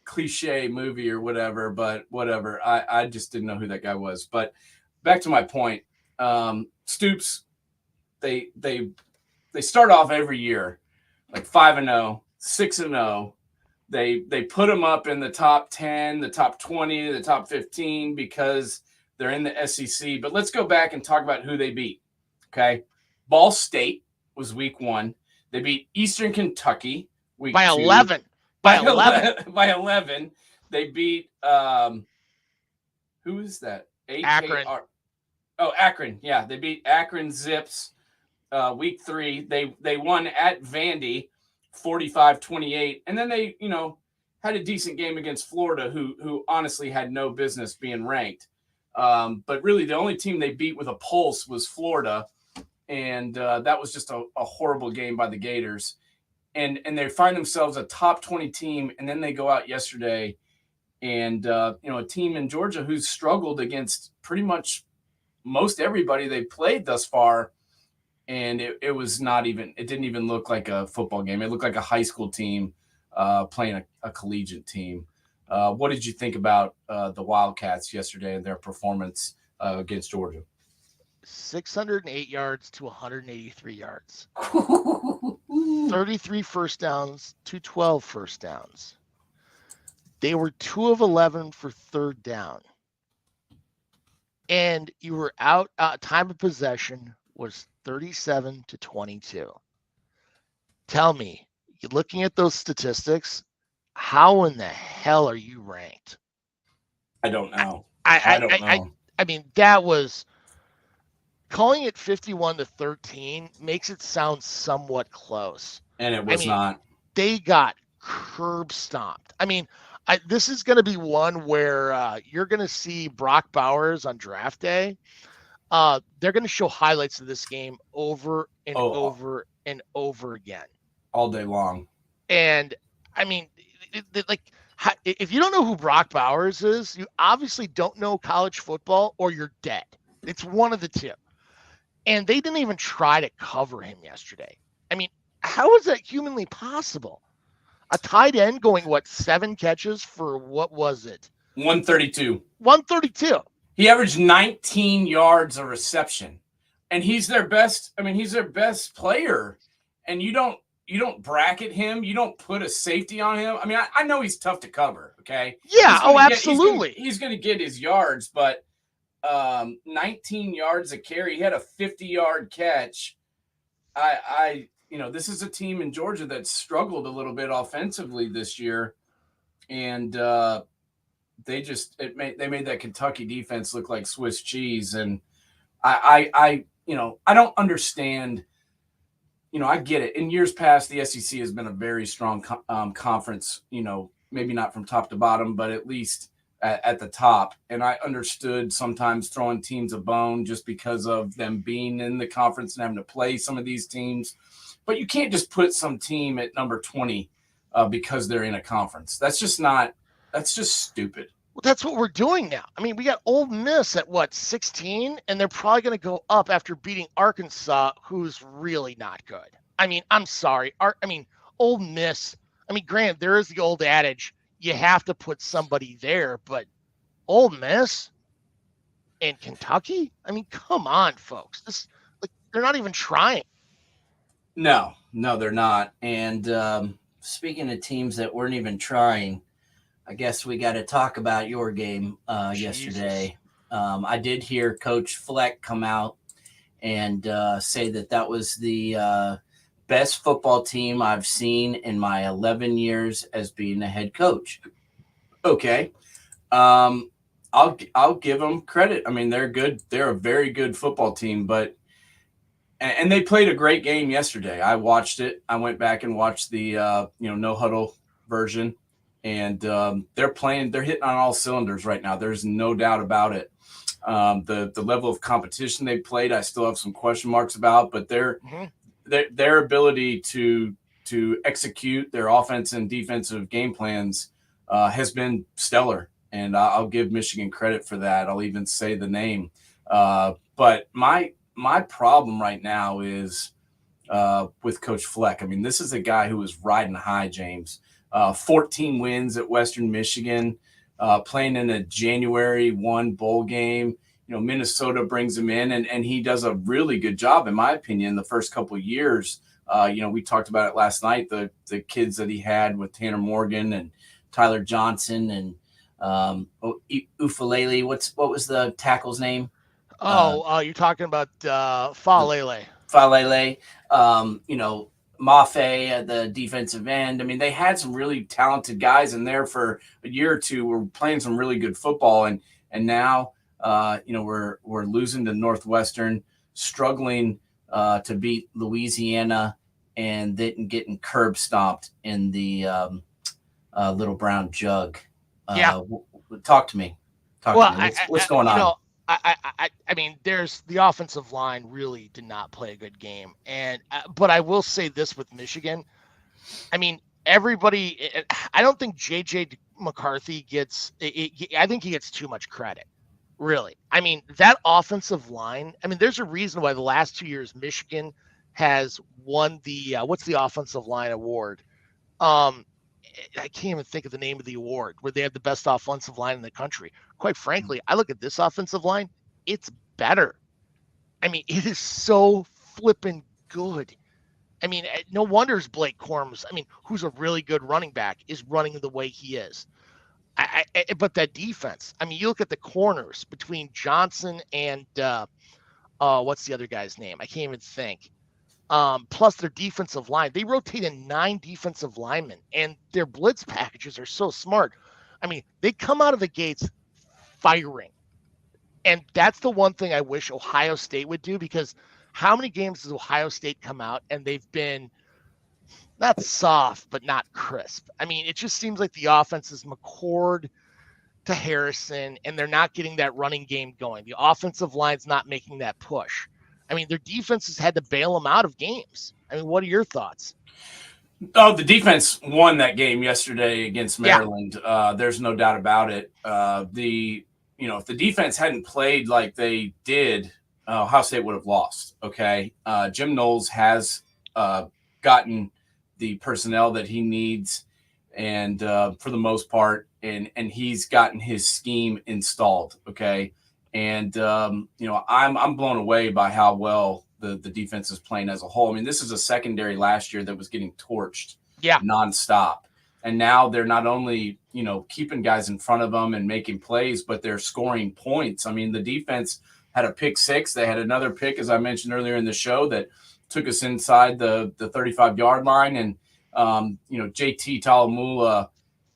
cliche movie or whatever. But whatever, I just didn't know who that guy was. But back to my point, Stoops, they start off every year like 5-0, 6-0. They put them up in the top 10, the top 20, the top 15 because they're in the SEC. But let's go back and talk about who they beat. Okay. Ball State was week 1. They beat Eastern Kentucky week 2. By 11. By 11. They beat who is that? Akron. Akron. Yeah, they beat Akron Zips week 3. They won at Vandy 45-28, and then they had a decent game against Florida, who honestly had no business being ranked. But really, the only team they beat with a pulse was Florida, and that was just a horrible game by the Gators. And they find themselves a top 20 team, and then they go out yesterday, and a team in Georgia who's struggled against pretty much most everybody they played thus far, and it didn't even look like a football game. It looked like a high school team playing a collegiate team. What did you think about the Wildcats yesterday and their performance against Georgia? 608 yards to 183 yards. 33 first downs to 12 first downs. They were 2 of 11 for third down. And you were out, time of possession was 37-22. Tell me, you're looking at those statistics, how in the hell are you ranked? I don't know. I don't know. I mean, that was calling it 51-13 makes it sound somewhat close. And it was not. They got curb stomped. I mean, this is going to be one where you're going to see Brock Bowers on draft day. They're going to show highlights of this game over and over and over again. All day long. And, I mean, if you don't know who Brock Bowers is, you obviously don't know college football or you're dead. It's one of the two. And they didn't even try to cover him yesterday. I mean, how is that humanly possible? A tight end going, 7 catches for what was it? 132. 132. He averaged 19 yards a reception. and he's their best. I mean, he's their best player, and you don't bracket him. You don't put a safety on him. I mean, I know he's tough to cover. Okay. Yeah. Oh, absolutely. He's going to get his yards, but 19 yards a carry. He had a 50-yard catch. This is a team in Georgia that struggled a little bit offensively this year, and they made that Kentucky defense look like Swiss cheese. And I don't understand. I get it. In years past, the SEC has been a very strong conference. Maybe not from top to bottom, but at least at the top. And I understood sometimes throwing teams a bone just because of them being in the conference and having to play some of these teams. But you can't just put some team at number 20 because they're in a conference. That's just stupid. Well, that's what we're doing now. I mean, we got Ole Miss at 16, and they're probably going to go up after beating Arkansas, who's really not good. I mean, I'm sorry. Ole Miss. I mean, granted, there is the old adage, you have to put somebody there, but Ole Miss and Kentucky? I mean, come on, folks. They're not even trying. No, they're not. And speaking of teams that weren't even trying, I guess we got to talk about your game yesterday. I did hear Coach Fleck come out and say that was the best football team I've seen in my 11 years as being a head coach. Okay. I'll give them credit. I mean, they're good. They're a very good football team, and they played a great game yesterday. I watched it. I went back and watched the no huddle version, and they're hitting on all cylinders right now. There's no doubt about it. The level of competition they played, I still have some question marks about, but their ability to execute their offense and defensive game plans has been stellar, and I'll give Michigan credit for that. I'll even say the name. But my problem right now is with Coach Fleck. I mean, this is a guy who was riding high, James. 14 wins at Western Michigan, playing in a January 1 bowl game. Minnesota brings him in, and he does a really good job, in my opinion, the first couple of years. We talked about it last night, the kids that he had with Tanner Morgan and Tyler Johnson and Ufalele. What was the tackle's name? You're talking about Faalele. Mafe, the defensive end. I mean, they had some really talented guys in there for a year or two. We're playing some really good football, and now we're losing to Northwestern, struggling to beat Louisiana, and then getting curb stomped in the Little Brown Jug. Talk to me. What's going on? I mean, there's the offensive line really did not play a good game, but I will say this with Michigan. I mean, everybody. I don't think JJ McCarthy gets. I think he gets too much credit. Really, I mean, that offensive line. I mean, there's a reason why the last 2 years Michigan has won the what's the offensive line award? I can't even think of the name of the award where they have the best offensive line in the country. Quite frankly, I look at this offensive line, it's better. I mean, it is so flippin' good. I mean, no wonder Blake Corms, who's a really good running back, is running the way he is. But that defense, I mean, you look at the corners between Johnson and what's the other guy's name? I can't even think. Plus their defensive line. They rotated 9 defensive linemen, and their blitz packages are so smart. I mean, they come out of the gates firing. And that's the one thing I wish Ohio State would do, because how many games does Ohio State come out and they've been not soft, but not crisp? I mean, it just seems like the offense is McCord to Harrison, and they're not getting that running game going. The offensive line's not making that push. I mean, their defense has had to bail them out of games. I mean, what are your thoughts? Oh, the defense won that game yesterday against Maryland. Yeah. There's no doubt about it. If the defense hadn't played like they did, Ohio State would have lost. Okay. Jim Knowles has gotten the personnel that he needs, and for the most part, and he's gotten his scheme installed. Okay. And I'm blown away by how well the defense is playing as a whole. I mean, this is a secondary last year that was getting torched nonstop. And now they're not only, keeping guys in front of them and making plays, but they're scoring points. I mean, the defense had a pick six. They had another pick, as I mentioned earlier in the show, that took us inside the 35-yard line. And, JT Talamula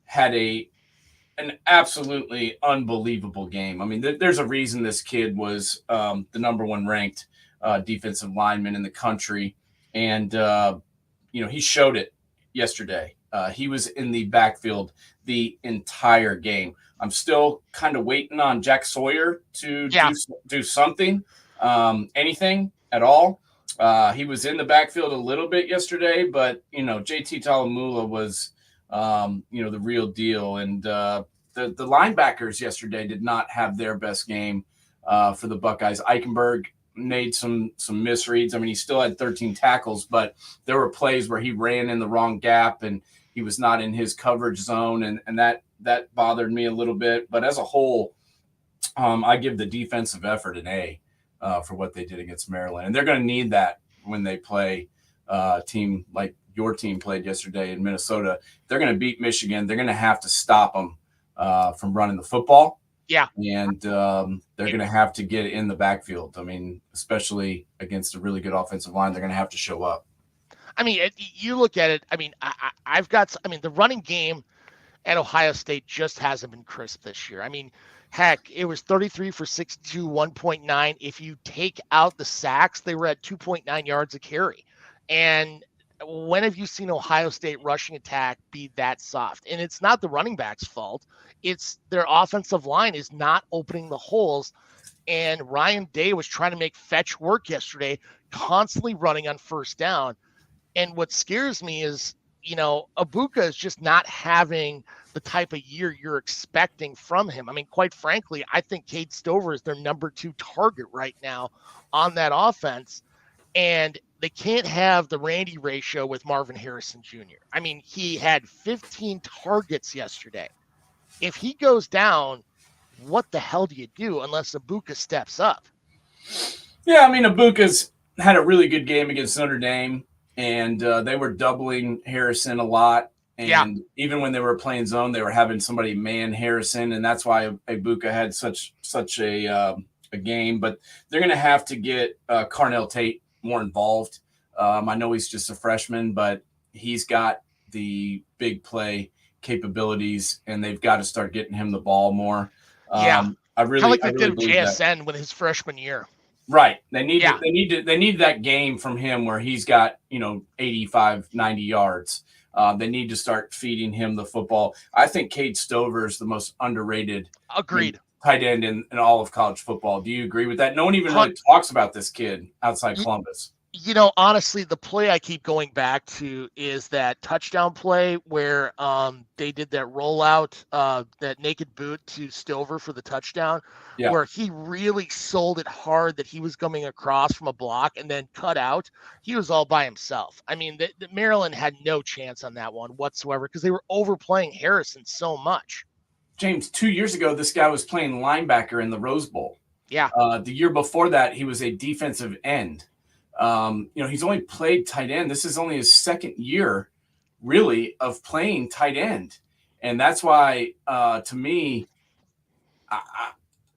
had an absolutely unbelievable game. I mean, there's a reason this kid was the number one ranked defensive lineman in the country. And, he showed it yesterday. He was in the backfield the entire game. I'm still kind of waiting on Jack Sawyer to do something, anything at all. He was in the backfield a little bit yesterday, but, JT Talamula was, the real deal. And the linebackers yesterday did not have their best game for the Buckeyes. Eichenberg made some misreads. I mean, he still had 13 tackles, but there were plays where he ran in the wrong gap and he was not in his coverage zone, and that bothered me a little bit. But as a whole, I give the defensive effort an A for what they did against Maryland, and they're going to need that when they play a team like your team played yesterday in Minnesota. They're going to beat Michigan. They're going to have to stop them from running the football. Yeah. And they're going to have to get in the backfield. I mean, especially against a really good offensive line, they're going to have to show up. I mean, you look at it. I mean, the running game at Ohio State just hasn't been crisp this year. I mean, heck, it was 33 for 62, 1.9. If you take out the sacks, they were at 2.9 yards a carry. And when have you seen Ohio State rushing attack be that soft? And it's not the running back's fault. It's their offensive line is not opening the holes. And Ryan Day was trying to make fetch work yesterday, constantly running on first down. And what scares me is, Abuka is just not having the type of year you're expecting from him. I mean, quite frankly, I think Cade Stover is their number 2 target right now on that offense. And they can't have the Randy ratio with Marvin Harrison Jr. I mean, he had 15 targets yesterday. If he goes down, what the hell do you do unless Abuka steps up? Yeah, I mean, Abuka's had a really good game against Notre Dame, and they were doubling Harrison a lot. And even when they were playing zone, they were having somebody man Harrison, and that's why Abuka had such a game. But they're going to have to get Carnell Tate more involved. I know he's just a freshman, but he's got the big play capabilities, and they've got to start getting him the ball more. I really like they did JSN with his freshman year. Right. They need that game from him where he's got, 85, 90 yards. They need to start feeding him the football. I think Cade Stover is the most underrated tight end in all of college football. Do you agree with that? No one even really talks about this kid outside Columbus. Honestly, the play I keep going back to is that touchdown play where they did that rollout, that naked boot to Stover for the touchdown, where he really sold it hard that he was coming across from a block and then cut out. He was all by himself. I mean, the Maryland had no chance on that one whatsoever because they were overplaying Harrison so much. James, 2 years ago, this guy was playing linebacker in the Rose Bowl. Yeah. The year before that, he was a defensive end. He's only played tight end. This is only his second year, really, of playing tight end. And that's why, to me,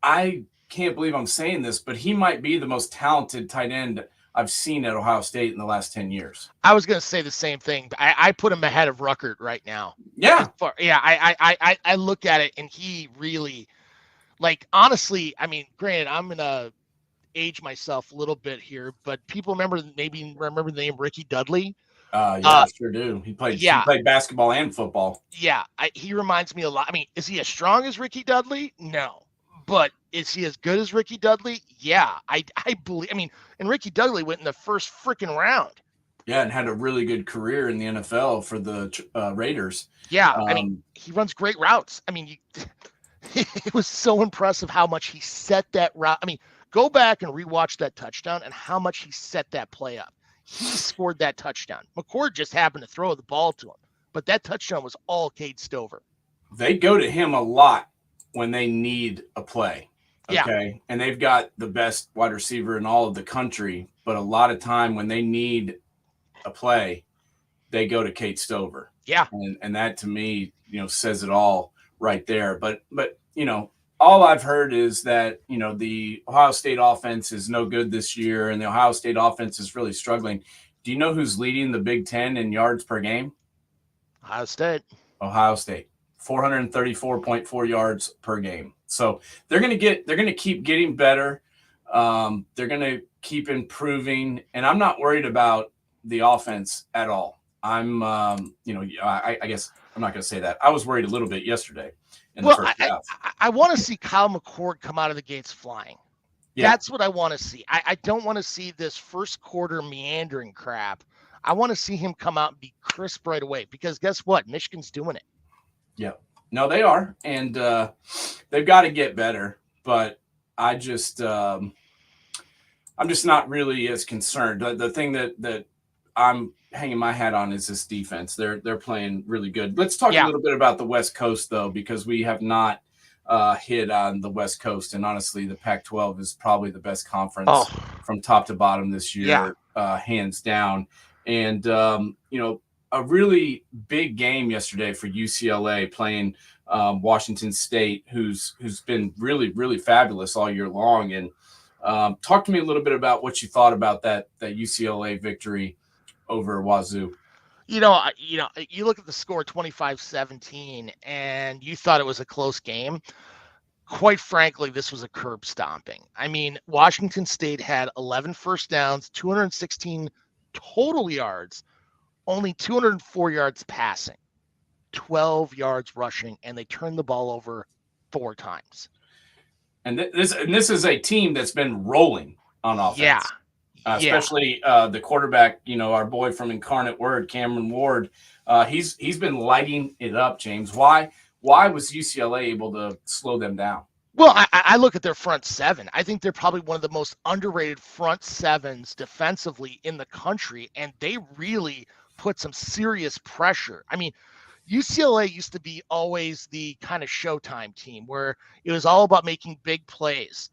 I can't believe I'm saying this, but he might be the most talented tight end I've seen at Ohio State in the last 10 years. I was going to say the same thing. I put him ahead of Ruckert right now. Yeah. I look at it and he really, honestly, I mean, granted, I'm going to age myself a little bit here, but people remember the name Ricky Dudley. I sure do. He played basketball and football. Yeah. He reminds me a lot. I mean, is he as strong as Ricky Dudley? No. But is he as good as Ricky Dudley? Yeah. I believe, and Ricky Dudley went in the first freaking round. Yeah. And had a really good career in the NFL for the Raiders. Yeah. He runs great routes. It was so impressive how much he set that route. Go back and rewatch that touchdown and how much he set that play up. He scored that touchdown. McCord just happened to throw the ball to him, but that touchdown was all Cade Stover. They go to him a lot when they need a play. Yeah. Okay. And they've got the best wide receiver in all of the country. But a lot of time when they need a play, they go to Kate Stover. Yeah. And that to me, says it all right there. But all I've heard is that, the Ohio State offense is no good this year and the Ohio State offense is really struggling. Do you know who's leading the Big Ten in yards per game? Ohio State. 434.4 yards per game. So they're going to keep getting better. They're going to keep improving. And I'm not worried about the offense at all. I guess I'm not going to say that. I was worried a little bit yesterday in the first half. I want to see Kyle McCord come out of the gates flying. Yeah. That's what I want to see. I don't want to see this first quarter meandering crap. I want to see him come out and be crisp right away because guess what? Michigan's doing it. Yeah. No, they are. And they've got to get better. But I'm just not really as concerned. The thing that I'm hanging my hat on is this defense. They're playing really good. Let's talk a little bit about the West Coast, though, because we have not hit on the West Coast. And honestly, the Pac-12 is probably the best conference from top to bottom this year, hands down. And, a really big game yesterday for UCLA playing Washington State, who's been really, really fabulous all year long. And talk to me a little bit about what you thought about that UCLA victory over Wazoo. You look at the score 25-17 and you thought it was a close game. Quite frankly, this was a curb stomping. I mean, Washington State had 11 first downs, 216 total yards, only 204 yards passing, 12 yards rushing, and they turned the ball over 4 times. And this is a team that's been rolling on offense. Yeah. Especially the quarterback, our boy from Incarnate Word, Cameron Ward. He's been lighting it up, James. Why was UCLA able to slow them down? Well, I look at their front seven. I think they're probably one of the most underrated front sevens defensively in the country, and they really put some serious pressure. I mean, UCLA used to be always the kind of Showtime team where it was all about making big plays.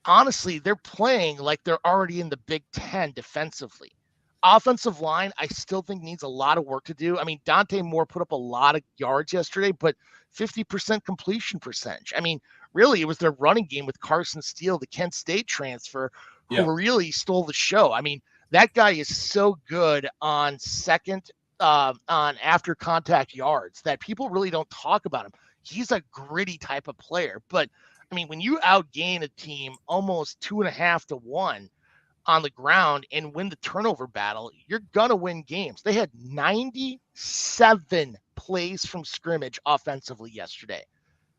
Honestly, they're playing like they're already in the Big Ten defensively. Offensive line, I still think needs a lot of work to do. I mean, Dante Moore put up a lot of yards yesterday, but 50% completion percentage. I mean, really, it was their running game with Carson Steele, the Kent State transfer, who really stole the show. I mean, that guy is so good on on after contact yards that people really don't talk about him. He's a gritty type of player, but I mean, when you outgain a team almost 2.5 to 1 on the ground and win the turnover battle, you're going to win games. They had 97 plays from scrimmage offensively yesterday.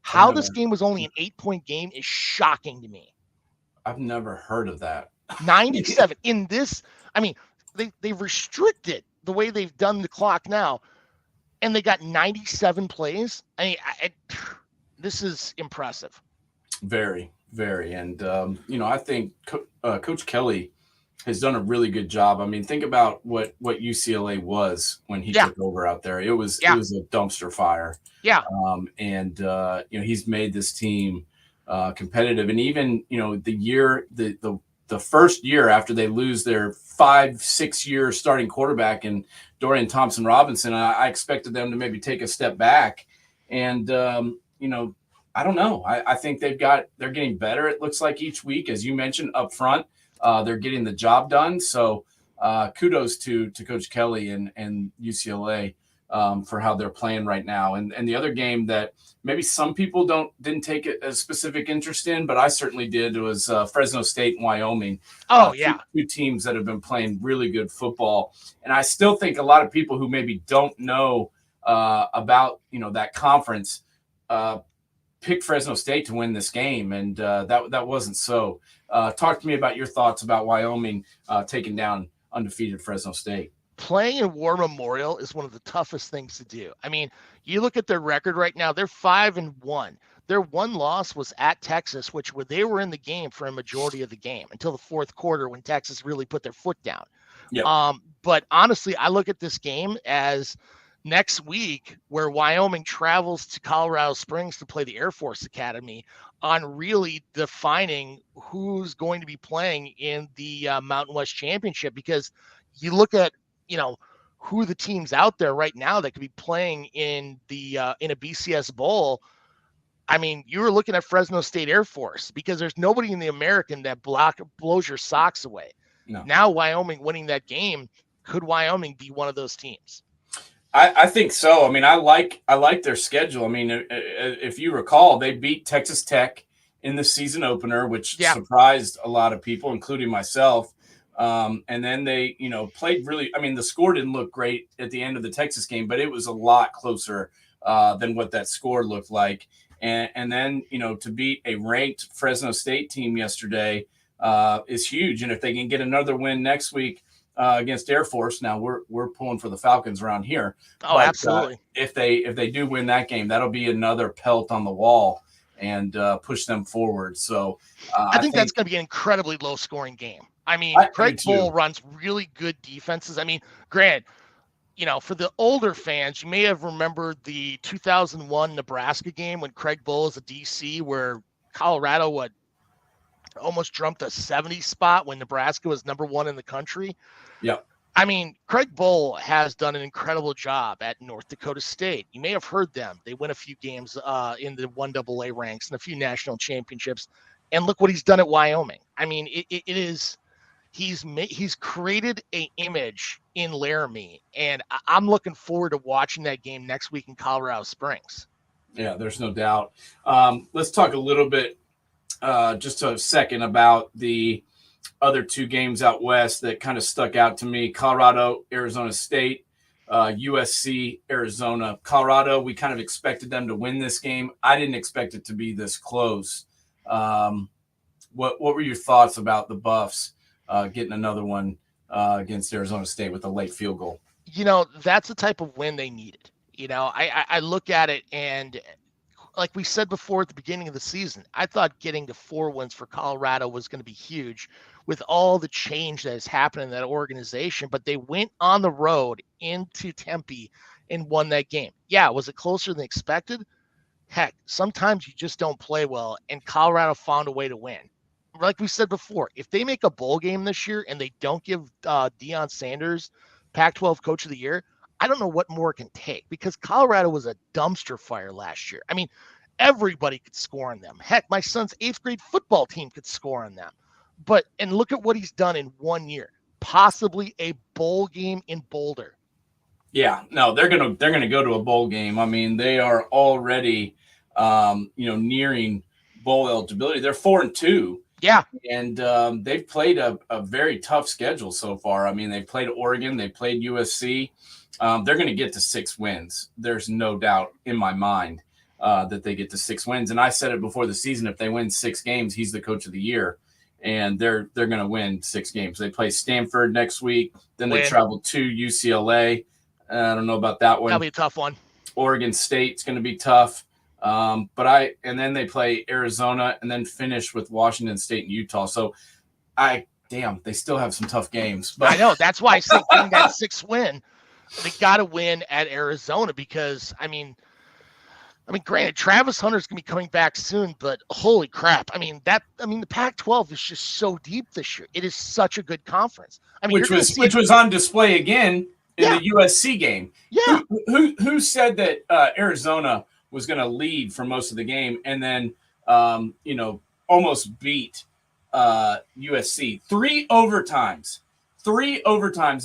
How this game was only an 8-point game is shocking to me. I've never heard of that. 97 in this. I mean, they restricted the way they've done the clock now, and they got 97 plays. I mean, this is impressive. Very, very. And, I think Coach Kelly has done a really good job. I mean, think about what UCLA was when he took over out there. It was a dumpster fire. Yeah. He's made this team competitive. And even, the first year after they lose their 5-6 year starting quarterback and Dorian Thompson-Robinson, I expected them to maybe take a step back. And, I don't know. I think they're getting better. It looks like each week, as you mentioned up front, they're getting the job done. So kudos to Coach Kelly and UCLA for how they're playing right now. And the other game that maybe some people didn't take a specific interest in, but I certainly did, was Fresno State and Wyoming. Two teams that have been playing really good football. And I still think a lot of people who maybe don't know about that conference picked Fresno State to win this game, and that wasn't so. Talk to me about your thoughts about Wyoming taking down undefeated Fresno State. Playing in War Memorial is one of the toughest things to do. I mean, you look at their record right now, they're 5-1. Their one loss was at Texas, where they were in the game for a majority of the game until the fourth quarter when Texas really put their foot down. Yep. But honestly, I look at this game as next week, where Wyoming travels to Colorado Springs to play the Air Force Academy, on really defining who's going to be playing in the Mountain West Championship. Because you look at, who the teams out there right now that could be playing in a BCS Bowl. I mean, you were looking at Fresno State Air Force, because there's nobody in the American that blows your socks away. No. Now Wyoming winning that game, could Wyoming be one of those teams? I think so. I mean, I like their schedule. I mean, if you recall, they beat Texas Tech in the season opener, which surprised a lot of people, including myself. And then they, played really. I mean, the score didn't look great at the end of the Texas game, but it was a lot closer than what that score looked like. And then, to beat a ranked Fresno State team yesterday is huge. And if they can get another win next week against Air Force, now we're pulling for the Falcons around here. Oh, but, absolutely. If they do win that game, that'll be another pelt on the wall and push them forward. So I think that's going to be an incredibly low scoring game. I mean, Craig Bohl runs really good defenses. I mean, granted, for the older fans, you may have remembered the 2001 Nebraska game when Craig Bohl is a DC, where Colorado almost jumped a 70 spot when Nebraska was number 1 in the country. Yeah. I mean, Craig Bohl has done an incredible job at North Dakota State. You may have heard them. They win a few games in the 1AA ranks and a few national championships. And look what he's done at Wyoming. I mean, it is he's created an image in Laramie, and I'm looking forward to watching that game next week in Colorado Springs. Yeah, there's no doubt. Let's talk a little bit, just a second, about the other 2 games out west that kind of stuck out to me. Colorado, Arizona State, USC, Arizona. Colorado, we kind of expected them to win this game. I didn't expect it to be this close. What were your thoughts about the Buffs getting another one against Arizona State with a late field goal? That's the type of win they needed. I look at it, and like we said before at the beginning of the season, I thought getting to 4 wins for Colorado was going to be huge with all the change that has happened in that organization. But they went on the road into Tempe and won that game. Yeah, was it closer than expected? Heck, sometimes you just don't play well, and Colorado found a way to win. Like we said before, if they make a bowl game this year and they don't give Deion Sanders Pac-12 Coach of the Year, I don't know what more it can take, because Colorado was a dumpster fire last year. I mean, everybody could score on them. Heck, my son's 8th grade football team could score on them. And look at what he's done in 1 year, possibly a bowl game in Boulder. Yeah, no, they're gonna go to a bowl game. I mean, they are already, nearing bowl eligibility. They're 4-2. Yeah, and they've played a very tough schedule so far. I mean, they played Oregon, they played USC. They're going to get to 6 wins. There's no doubt in my mind that they get to 6 wins. And I said it before the season: if they win 6 games, he's the Coach of the Year. And they're going to win 6 games. They play Stanford next week. Then they travel to UCLA. I don't know about that one. That'll be a tough one. Oregon State's going to be tough. And then they play Arizona and then finish with Washington State and Utah. So they still have some tough games. But I know, that's why I say getting that 6th win, they got to win at Arizona, because I mean, granted, Travis Hunter's gonna be coming back soon, but holy crap! The Pac-12 is just so deep this year. It is such a good conference. I mean, which was on display again in the USC game. Yeah. Who said that Arizona was going to lead for most of the game and then almost beat USC? 3 overtimes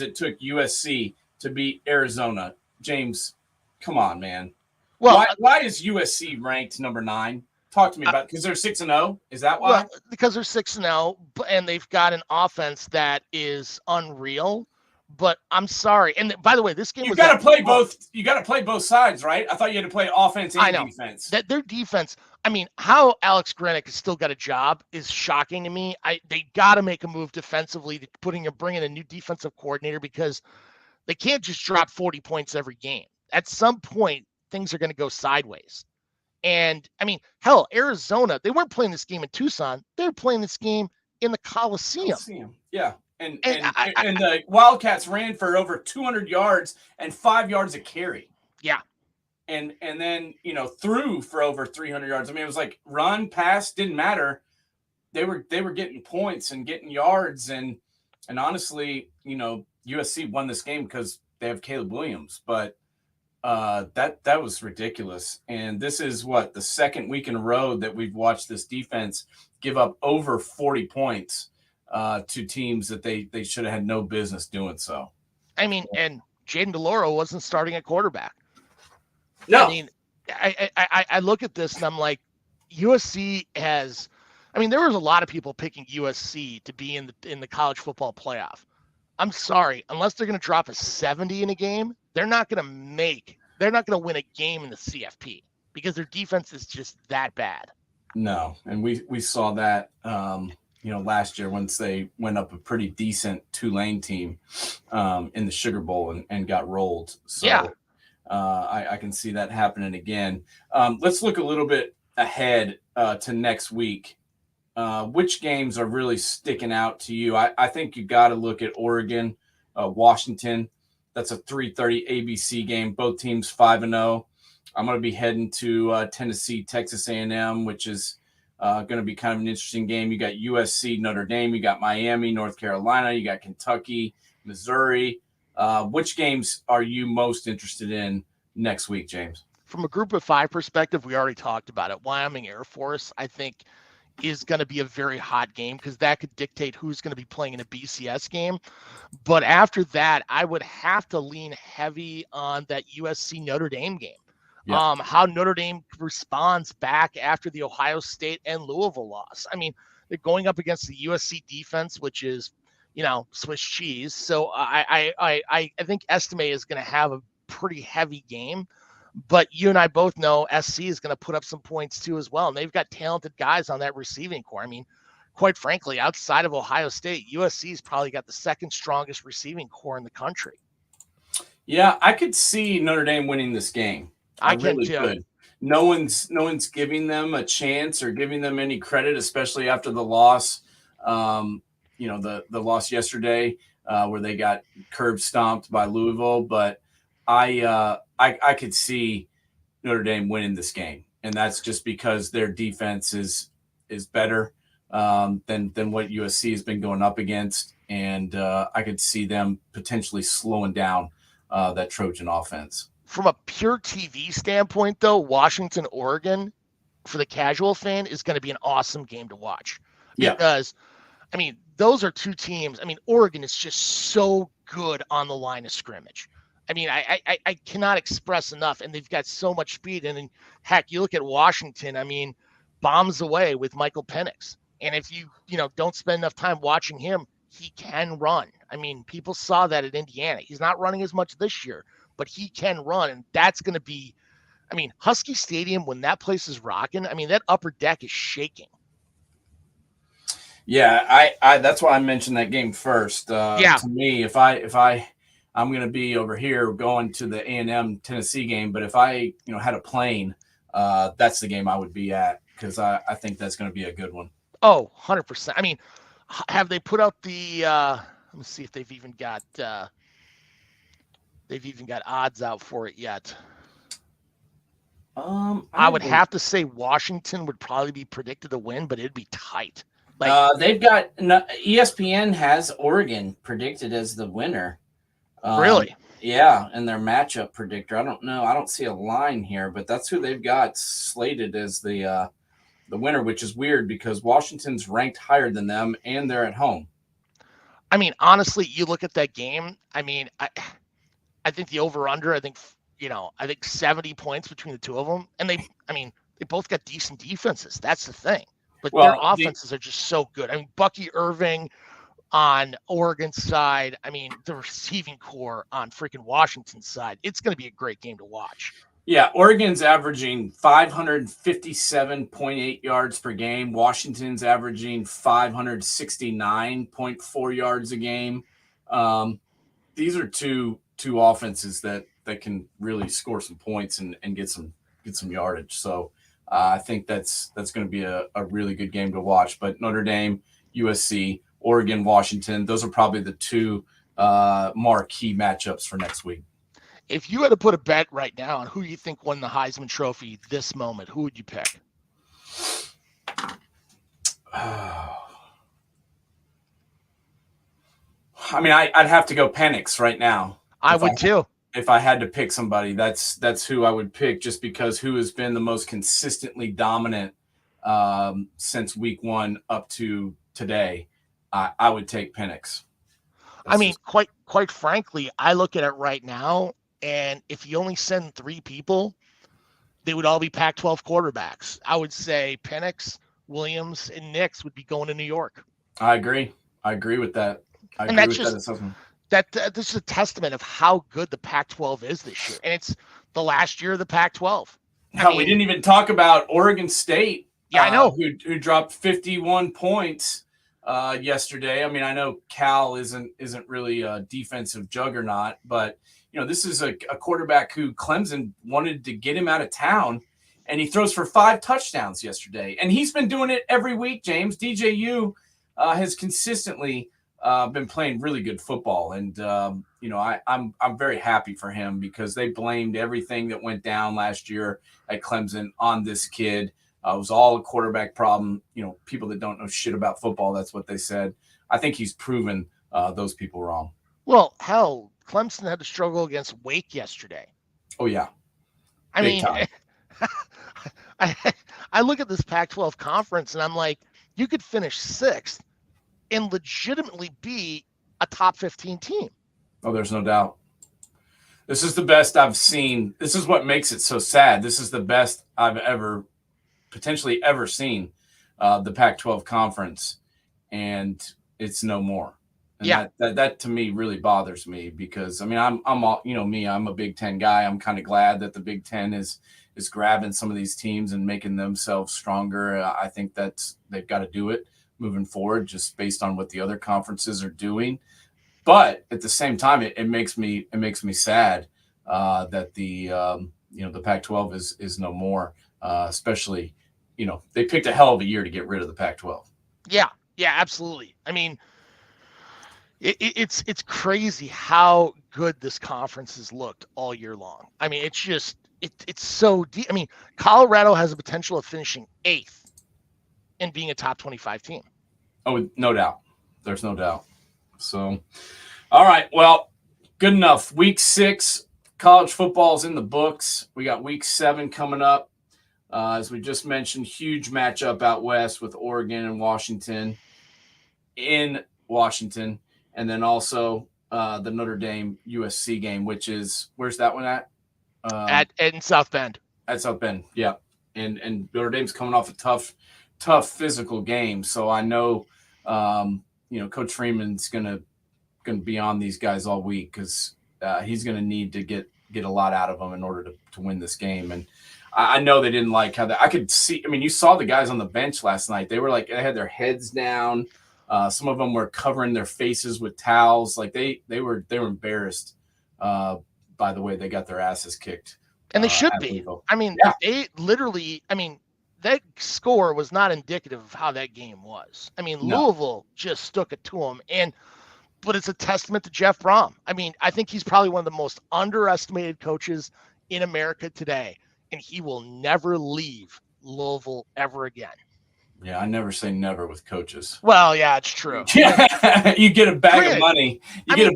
it took USC to beat Arizona. James, come on, man. Well, why is USC ranked number 9? Talk to me about it, because they're 6-0. Is that why? Well, because they're 6-0, and they've got an offense that is unreal. But I'm sorry. And by the way, this game you got to play both. You got to play both sides, right? I thought you had to play offense and defense. That their defense. I mean, how Alex Grenick has still got a job is shocking to me. They got to make a move defensively to bring in a new defensive coordinator, because they can't just drop 40 points every game. At some point, things are going to go sideways. And I mean, hell, Arizona, they weren't playing this game in Tucson. They were playing this game in the Coliseum. Yeah. And And and the Wildcats ran for over 200 yards and 5 yards a carry. Yeah. And then, threw for over 300 yards. I mean, it was like run, pass, didn't matter. They were getting points and getting yards, and honestly, USC won this game because they have Caleb Williams, but that was ridiculous. And this is the second week in a row that we've watched this defense give up over 40 points to teams that they should have had no business doing so. I mean, and Jaden DeLauro wasn't starting at quarterback. No. I mean, I look at this and I'm like, USC has. I mean, there was a lot of people picking USC to be in the college football playoff. I'm sorry, unless they're going to drop a 70 in a game, they're not going to win a game in the CFP because their defense is just that bad. No, and we saw that last year once they went up a pretty decent Tulane team in the Sugar Bowl and got rolled. So yeah. I can see that happening again. Let's look a little bit ahead to next week. Which games are really sticking out to you? I think you got to look at Oregon, Washington. That's a 3:30 ABC game. Both teams 5-0. I'm going to be heading to Tennessee, Texas A&M, which is going to be kind of an interesting game. You got USC, Notre Dame. You got Miami, North Carolina. You got Kentucky, Missouri. Which games are you most interested in next week, James? From a group of 5 perspective, we already talked about it. Wyoming Air Force, I think, is going to be a very hot game because that could dictate who's going to be playing in a BCS game. But after that, I would have to lean heavy on that USC Notre Dame game. Yeah. How Notre Dame responds back after the Ohio State and Louisville loss. I mean, they're going up against the USC defense, which is, Swiss cheese. So I think Estime is going to have a pretty heavy game. But you and I both know SC is going to put up some points too as well. And they've got talented guys on that receiving core. I mean, quite frankly, outside of Ohio State, USC's probably got the second strongest receiving core in the country. Yeah, I could see Notre Dame winning this game. I really could. No one's giving them a chance or giving them any credit, especially after the loss. The loss yesterday where they got curb stomped by Louisville. But I could see Notre Dame winning this game, and that's just because their defense is better than what USC has been going up against, and I could see them potentially slowing down that Trojan offense. From a pure TV standpoint, though, Washington, Oregon, for the casual fan, is going to be an awesome game to watch. Yeah. Because, I mean, those are two teams. I mean, Oregon is just so good on the line of scrimmage. I mean, I cannot express enough, and they've got so much speed. And then, heck, you look at Washington, I mean, bombs away with Michael Penix. And if you don't spend enough time watching him, he can run. I mean, people saw that at Indiana. He's not running as much this year, but he can run. And that's going to be, I mean, Husky Stadium, when that place is rocking, I mean, that upper deck is shaking. Yeah, I that's why I mentioned that game first. To me, if I'm going to be over here going to the A&M Tennessee game, but if I had a plane, that's the game I would be at because I think that's going to be a good one. Oh, 100%. I mean, have they put out the let me see if they've even got odds out for it yet. I would have to say Washington would probably be predicted to win, but it'd be tight. They've got ESPN has Oregon predicted as the winner. Really? Yeah, and their matchup predictor. I don't know. I don't see a line here, but that's who they've got slated as the winner, which is weird because Washington's ranked higher than them, and they're at home. I mean, honestly, you look at that game. I mean, I think the over/under. I think 70 points between the two of them, and they both got decent defenses. That's the thing. But their offenses are just so good. I mean, Bucky Irving on Oregon's side. I mean, the receiving core on freaking Washington's side. It's going to be a great game to watch. Yeah, Oregon's averaging 557.8 yards per game. Washington's averaging 569.4 yards a game. These are two offenses that can really score some points and get some yardage. So I think that's going to be a really good game to watch. But Notre Dame, USC, Oregon, Washington. Those are probably the two marquee matchups for next week. If you had to put a bet right now on who you think won the Heisman Trophy this moment, who would you pick? I mean, I'd have to go Penix right now. I would too. If I had to pick somebody, that's who I would pick, just because who has been the most consistently dominant since week 1 up to today. I would take Penix. Quite frankly, I look at it right now, and if you only send 3 people, they would all be Pac-12 quarterbacks. I would say Penix, Williams, and Nix would be going to New York. I agree with that. This is a testament of how good the Pac-12 is this year, and it's the last year of the Pac-12. We didn't even talk about Oregon State. Yeah, I know. Who dropped 51 points yesterday. I mean, I know Cal isn't really a defensive juggernaut, but this is a quarterback who Clemson wanted to get him out of town, and he throws for 5 touchdowns yesterday. And he's been doing it every week, James. DJU has consistently been playing really good football, and I'm very happy for him, because they blamed everything that went down last year at Clemson on this kid. It was all a quarterback problem. People that don't know shit about football, that's what they said. I think he's proven those people wrong. Well, hell, Clemson had to struggle against Wake yesterday. Oh yeah, I look at this Pac-12 conference and I'm like, you could finish 6th and legitimately be a top 15 team. Oh, there's no doubt. This is the best I've seen. This is what makes it so sad. This is the best I've potentially ever seen, the Pac-12 conference, and it's no more. And yeah, that to me really bothers me, because I mean, I'm all, I'm a Big Ten guy. I'm kind of glad that the Big Ten is grabbing some of these teams and making themselves stronger. I think they've got to do it moving forward, just based on what the other conferences are doing. But at the same time, it makes me sad that the Pac-12 is no more. Especially, they picked a hell of a year to get rid of the Pac-12. Yeah, absolutely. I mean, it's crazy how good this conference has looked all year long. I mean, it's just it's so deep. I mean, Colorado has the potential of finishing 8th and being a top 25 team. Oh, no doubt. There's no doubt. So, all right. Well, good enough. Week 6, college football is in the books. We got week 7 coming up. As we just mentioned, huge matchup out west with Oregon and Washington in Washington. And then also the Notre Dame USC game, which is, where's that one at? In South Bend. At South Bend, yeah. And Notre Dame's coming off a tough physical game. So I know, Coach Freeman's gonna be on these guys all week, because he's gonna need to get a lot out of them in order to win this game. And I know they didn't like how I could see. I mean, you saw the guys on the bench last night. They were they had their heads down. Some of them were covering their faces with towels. Like they were embarrassed by the way they got their asses kicked. And they should be. Louisville. I mean, They literally. I mean, that score was not indicative of how that game was. I mean, No. Louisville just stuck it to them, but it's a testament to Jeff Brom. I mean, I think he's probably one of the most underestimated coaches in America today, and he will never leave Louisville ever again. Yeah, I never say never with coaches. Well, yeah, it's true. Yeah, you get a bag of money. You can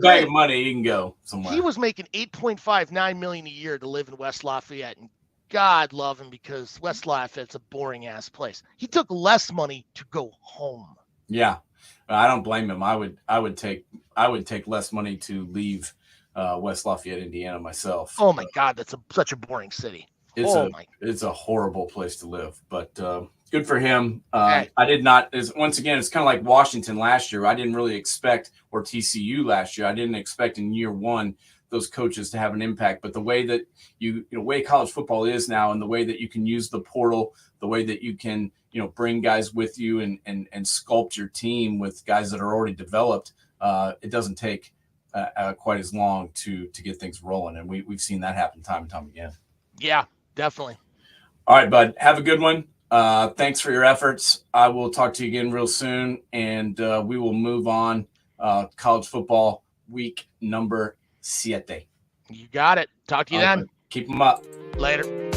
go somewhere. He was making $8.59 million a year to live in West Lafayette, and God love him, because West Lafayette's a boring ass place. He took less money to go home. Yeah, I don't blame him. I would take less money to leave West Lafayette, Indiana myself. Oh my God, that's such a boring city. It's a horrible place to live, but good for him. Hey. I did not. Once again, it's kind of like Washington last year. I didn't really expect, or TCU last year. I didn't expect in year 1 those coaches to have an impact. But the way that way college football is now, and the way that you can use the portal, the way that you can bring guys with you and sculpt your team with guys that are already developed, it doesn't take quite as long to get things rolling. And we've seen that happen time and time again. Yeah, definitely. All right, bud. Have a good one. Thanks for your efforts. I will talk to you again real soon, and we will move on. College football week number 7. You got it. Talk to you then. Keep them up. Later.